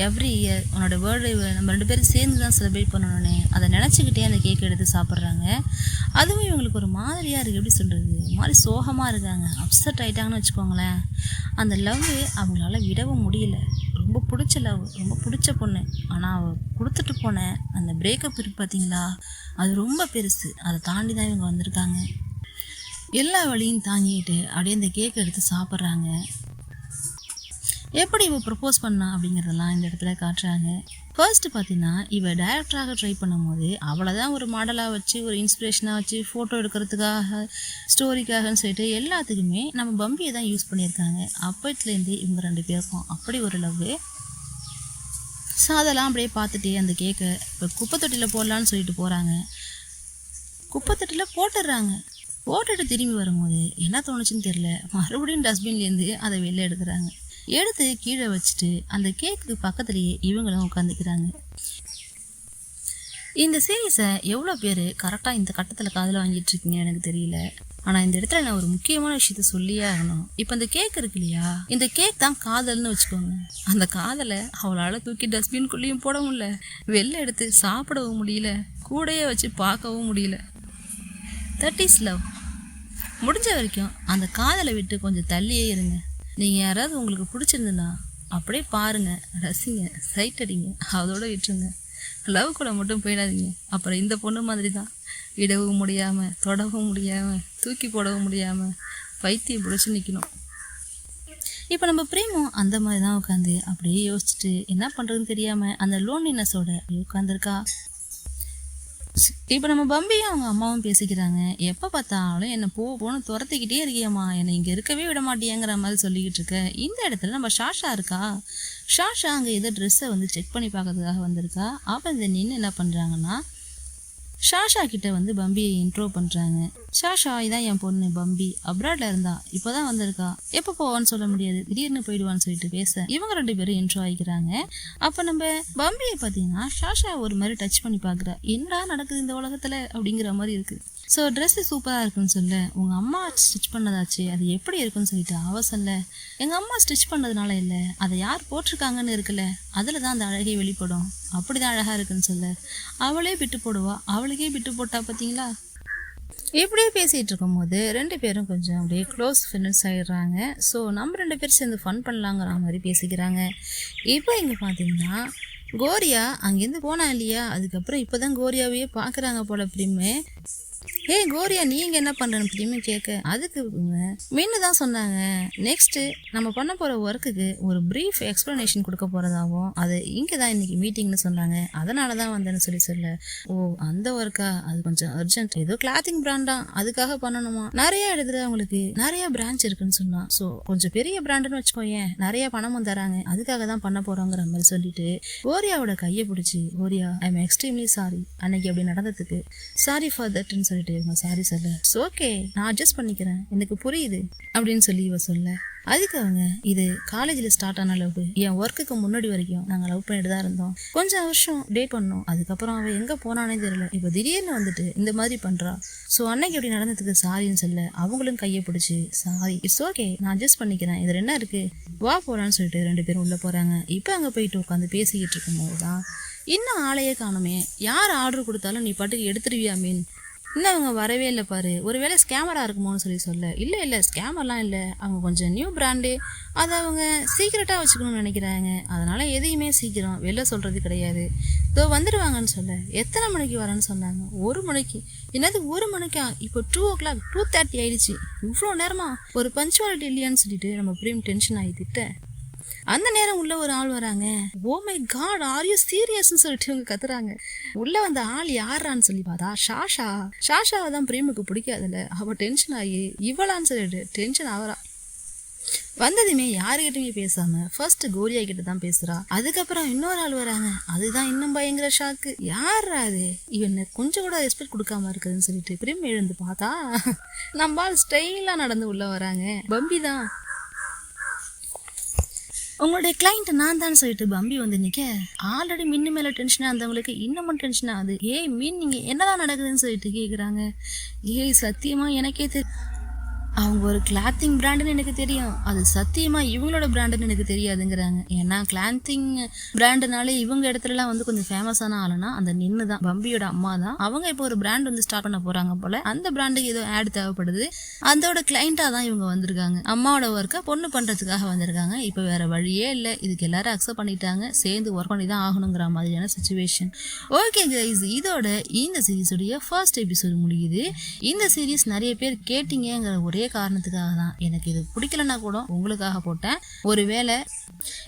எவ்ரி இயர் உன்னோட பர்த்டே நம்ம 2 பேரும் சேர்ந்து தான் செலிப்ரேட் பண்ணணுன்னு, அதை நினச்சிக்கிட்டே அந்த கேக் எடுத்து சாப்பிட்றாங்க. அதுவும் இவங்களுக்கு ஒரு மாதிரியாக இருக்குது, எப்படி சொல்கிறது, ஒரு மாதிரி சோகமாக இருக்காங்க, அப்செட் ஆகிட்டாங்கன்னு வச்சுக்கோங்களேன். அந்த லவ் அவங்களால விடவும் முடியல. ரொம்ப பிடிச்ச லவ், ரொம்ப பிடிச்ச பொண்ணு. ஆனால் அவள் கொடுத்துட்டு போன அந்த பிரேக்கப் இருக்கு பார்த்தீங்களா, அது ரொம்ப பெருசு. அதை தாண்டி தான் இவங்க வந்திருக்காங்க. எல்லா வழியும் தாங்கிட்டு அப்படியே அந்த கேக்கை எடுத்து சாப்பிட்றாங்க. எப்படி இவ ப்ரப்போஸ் பண்ணா அப்படிங்கிறதெல்லாம் இந்த இடத்துல காட்டுறாங்க. ஃபர்ஸ்ட்டு பார்த்தீங்கன்னா, இவ டைரக்டராக ட்ரை பண்ணும்போது அவளை தான் ஒரு மாடலாக வச்சு, ஒரு இன்ஸ்பிரேஷனாக வச்சு, ஃபோட்டோ எடுக்கிறதுக்காக, ஸ்டோரிக்காகன்னு சொல்லிட்டு எல்லாத்துக்குமே நம்ம பம்பியை தான் யூஸ் பண்ணியிருக்காங்க. அப்பத்துலேருந்து இவங்க 2 பேருக்கும் அப்படி ஒரு லவ். ஸோ அதெல்லாம் அப்படியே பார்த்துட்டு அந்த கேக்கை இப்போ குப்பை தொட்டியில் போடலான்னு சொல்லிட்டு போகிறாங்க. குப்பை தொட்டியில் போட்டுடுறாங்க. போட்டுட்டு திரும்பி வரும்போது என்ன தோணுச்சுன்னு தெரியல, மறுபடியும் டஸ்ட்பின்லேருந்து அதை வெளில எடுக்கிறாங்க. எடுத்து கீழே வச்சுட்டு அந்த கேக்கு பக்கத்துலேயே இவங்களும் உட்காந்துக்கிறாங்க. இந்த சீரீஸை எவ்வளோ பேர் கரெக்டாக இந்த கட்டத்தில் காதில் வாங்கிட்டு இருக்கீங்க எனக்கு தெரியல. ஆனால் இந்த இடத்துல நான் ஒரு முக்கியமான விஷயத்த சொல்லியே ஆகணும். இப்போ இந்த கேக் இருக்கு இல்லையா, இந்த கேக் தான் காதல்னு வச்சுக்கோங்க. அந்த காதலை அவளால் தூக்கி டஸ்ட்பின்குள்ளேயும் போட முடியல, வெளில எடுத்து சாப்பிடவும் முடியல, கூடையே வச்சு பார்க்கவும் முடியல. That is love. முடிஞ்ச வரைக்கும் அந்த காதலை விட்டு கொஞ்சம் தள்ளியே இருங்க. நீங்கள் யாராவது உங்களுக்கு பிடிச்சிருந்துன்னா அப்படியே பாருங்கள், ரசிங்க, சைட் அடிங்க, அதோட விட்டுருங்க. லவ் கூட மட்டும் போயிடாதீங்க. அப்புறம் இந்த பொண்ணு மாதிரி தான், விடவும் முடியாமல், தொடவும் முடியாமல், தூக்கி போடவும் முடியாமல் பைத்தியம் பிடிச்சி நிற்கணும். இப்போ நம்ம பிரேமும் அந்த மாதிரி தான் உட்காந்து அப்படியே யோசிச்சுட்டு என்ன பண்ணுறதுன்னு தெரியாமல் அந்த லோன்லினஸோட உட்காந்துருக்கா. இப்போ நம்ம பம்பியும் அவங்க அம்மாவும் பேசிக்கிறாங்க. எப்போ பார்த்தாலும் என்னை போன்னு துரத்திக்கிட்டே இருக்கியம்மா, என்னை இங்கே இருக்கவே விட மாட்டியங்கிற மாதிரி சொல்லிக்கிட்டு இருக்க. இந்த இடத்துல நம்ம ஷாஷா இருக்கா. ஷாஷா அங்கே ஏதோ ட்ரெஸ்ஸை வந்து செக் பண்ணி பார்க்கறதுக்காக வந்திருக்கா. அப்போ இந்த நின்று என்ன பண்ணுறாங்கன்னா, ஷாஷா கிட்ட வந்து பம்பியை இன்ட்ரோ பண்ணுறாங்க. ஷாஷா இதான் என் பொண்ணு பம்பி, அப்ராட்ல இருந்தா, இப்போதான் வந்திருக்கா, எப்போ போவான்னு சொல்ல முடியாது, திடீர்னு போயிடுவான்னு சொல்லிட்டு பேச இவங்க 2 பேரும் இன்ட்ரோ ஆகிக்கிறாங்க. அப்போ நம்ம பம்பியை பார்த்தீங்கன்னா ஷாஷா ஒரு மாதிரி டச் பண்ணி பார்க்குறா. என்னடா நடக்குது இந்த உலகத்தில் அப்படிங்கிற மாதிரி இருக்குது. ஸோ ட்ரெஸ்ஸு சூப்பராக இருக்குன்னு சொல்ல, உங்கள் அம்மா ஸ்டிச் பண்ணதாச்சு, அது எப்படி இருக்குன்னு சொல்லிட்டு அவ சொல்ல, எங்கள் அம்மா ஸ்டிச் பண்ணதுனால இல்லை, அதை யார் போட்டிருக்காங்கன்னு இருக்குல்ல, அதில் தான் அந்த அழகே வெளிப்படும், அப்படி தான் அழகாக இருக்குன்னு சொல்ல, அவளே விட்டு போடுவா, அவளுக்கே விட்டு போட்டா பார்த்தீங்களா. இப்படியே பேசிகிட்டு இருக்கும்போது 2 பேரும் கொஞ்சம் அப்படியே க்ளோஸ் ஃப்ரெண்ட்ஸ் ஆகிடுறாங்க. ஸோ நம்ம 2 பேரும் சேர்ந்து ஃபன் பண்ணலாங்கிற மாதிரி பேசிக்கிறாங்க. இப்போ இங்கே பார்த்தீங்கன்னா கோரியா அங்கேருந்து போனா இல்லையா, அதுக்கப்புறம் இப்போ தான் கோரியாவையே பார்க்குறாங்க போல பிரிமே. கோரியா நீங்கள் என்ன பண்ணுறேன்னு பிரிமே கேட்க, அதுக்கு மின்னு தான் சொன்னாங்க, நெக்ஸ்ட்டு நம்ம பண்ண போகிற ஒர்க்குக்கு ஒரு ப்ரீஃப் எக்ஸ்ப்ளனேஷன் கொடுக்க போகிறதாகவும், அது இங்கே தான் இன்றைக்கி மீட்டிங்னு சொன்னாங்க, அதனால தான் வந்தேன்னு சொல்ல, ஓ அந்த ஒர்க்கா, அது கொஞ்சம் அர்ஜென்ட், ஏதோ கிளாத்திங் பிராண்டாக அதுக்காக பண்ணணுமா, நிறைய இடத்துல அவங்களுக்கு நிறைய பிரான்ச் இருக்குன்னு சொன்னான், ஸோ கொஞ்சம் பெரிய பிராண்டுன்னு வச்சுக்கோயேன், நிறைய பணமும் தராங்க, அதுக்காக தான் பண்ண போகிறோங்கிற மாதிரி சொல்லிட்டு கோரியாவோட கையை பிடிச்சி, chorea I am extremely sorry, அன்னைக்கு அப்படி நடந்ததுக்கு சாரி ஃபார் தட்னு சொல்லிட்டு சாரி சொல்ல, ஓகே நான் அட்ஜஸ்ட் பண்ணிக்கிறேன், எனக்கு புரியுது அப்படின்னு சொல்லி இவ சொல்ல, அதுக்கு அவங்க இது காலேஜில் ஸ்டார்ட் ஆன லவ், என் ஒர்க்குக்கு முன்னாடி வரைக்கும் நாங்கள் லவ் பண்ணிட்டு தான் இருந்தோம், கொஞ்சம் வருஷம் டேட் பண்ணோம், அதுக்கப்புறம் அவன் எங்கே போனானே தெரியல, இப்போ திடீர்னு வந்துட்டு இந்த மாதிரி பண்ணுறா, ஸோ அன்னைக்கு அப்படி நடந்ததுக்கு சாரின்னு சொல்ல, அவங்களும் கையை பிடிச்சி சாரி இட்ஸ் ஓகே நான் அட்ஜஸ்ட் பண்ணிக்கிறேன், இதில் என்ன இருக்குது வா போகலான்னு சொல்லிட்டு 2 பேரும் உள்ளே போகிறாங்க. இப்போ அங்கே போயிட்டு உட்காந்து பேசிக்கிட்டு இருக்கும்போது தான் இன்னும் ஆளையே காணுமே, யார் ஆர்டர் கொடுத்தாலும் நீ பாட்டுக்கு எடுத்துருவியா மீன், இன்னும் அவங்க வரவே இல்லை பாரு, ஒருவேளை ஸ்கேமரா இருக்குமோன்னு சொல்ல. இல்லை ஸ்கேமர்லாம் இல்லை, அவங்க கொஞ்சம் நியூ பிராண்டு, அதை அவங்க சீக்கிரட்டாக வச்சுக்கணும்னு நினைக்கிறாங்க. அதனால எதையுமே சீக்கிரம் வெளில சொல்றது கிடையாது. இதோ வந்துடுவாங்கன்னு எத்தனை மணிக்கு வரேன்னு சொன்னாங்க? 1 மணிக்கு. என்னது 1 மணிக்கா? இப்போ 2:00, 2:30 ஆயிடுச்சு. இவ்வளோ நேரமா? ஒரு பஞ்சுவாலிட்டி இல்லையான்னு சொல்லிட்டு நம்ம பிரேம் டென்ஷன் ஆகிட்டு அந்த நேரம் உள்ள ஒரு ஆள் வராங்க. Oh my god, are you சீரியஸ்ன்னு சொல்லிட்டு இவங்க கத்துறாங்க. உள்ள வந்த ஆள் யாரான்னு சொல்லி பார்த்தா ஷாஷாவை தான் பிரேமுக்கு பிடிக்காதுல்ல. அவ டென்ஷன் ஆகி இவளான்னு சொல்லிட்டு டென்ஷன் ஆகிறா. வந்ததுமே யாருக்கிட்டையுமே பேசாம ஃபர்ஸ்ட் கோரியா கிட்ட தான் பேசுறா. அதுக்கப்புறம் இன்னொரு ஆள் வராங்க. அதுதான் இன்னும் பயங்கர ஷாக்கு. யாரா அது? இவன் கொஞ்சம் கூட ரெஸ்பெக்ட் கொடுக்காம இருக்குதுன்னு சொல்லிட்டு பிரேம் எழுந்து பார்த்தா நம்ம ஆள் ஸ்டைலா நடந்து உள்ள வராங்க. பம்பி தான். உங்களுடைய கிளைண்ட் நான் தான் சொல்லிட்டு பம்பி வந்து நிக்க, ஆல்ரெடி மின்னு மேல டென்ஷனா இருந்தவங்களுக்கு இன்னமும் டென்ஷன் ஆகுது. மீன் நீங்க என்னதான் நடக்குதுன்னு சொல்லிட்டு கேக்குறாங்க. சத்தியமா எனக்கே அவங்க ஒரு கிளாத்திங் பிராண்டுன்னு எனக்கு தெரியும், அது சத்தியமா இவங்களோட பிராண்டுன்னு எனக்கு தெரியாதுங்கிறாங்க. ஏன்னா கிளாத்திங் பிராண்டுனாலே இவங்க இடத்துலலாம் வந்து கொஞ்சம் ஃபேமஸான ஆளுனா அந்த நின்னு தான், பம்பியோட அம்மா தான். அவங்க இப்போ ஒரு பிராண்ட் வந்து ஸ்டார்ட் பண்ண போறாங்க போல. அந்த பிராண்டுக்கு ஏதோ ஆட் தேவைப்படுது, அதோட கிளைண்டா தான் இவங்க வந்திருக்காங்க. அம்மாவோட ஒர்க்கை பொண்ணு பண்றதுக்காக வந்திருக்காங்க. இப்போ வேற வழியே இல்லை, இதுக்கு எல்லாரும் அக்செப்ட் பண்ணிட்டாங்க, சேர்ந்து ஒர்க் பண்ணி தான் ஆகணுங்கிற மாதிரியான சுச்சுவேஷன். ஓகே கைஸ், இதோட இந்த சீரீஸுடைய ஃபர்ஸ்ட் எபிசோடு முடியுது. இந்த சீரீஸ் நிறைய பேர் கேட்டீங்கிற ஒரே காரணத்துக்காக தான். எனக்கு இது பிடிக்கலன்னா கூட உங்களுக்காக போட்டேன். ஒருவேளை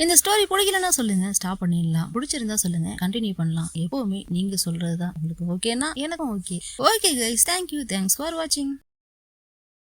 இந்த ஸ்டோரி பிடிக்கலன்னா சொல்லுங்க, ஸ்டாப் பண்ணிடலாம். பிடிச்சிருந்தா சொல்லுங்க, கண்டினியூ பண்ணலாம். எப்பவுமே நீங்க சொல்றதுதான் உங்களுக்கு ஓகேனா எனக்கும் okay. Okay guys, thank you, thanks for வாட்சிங்.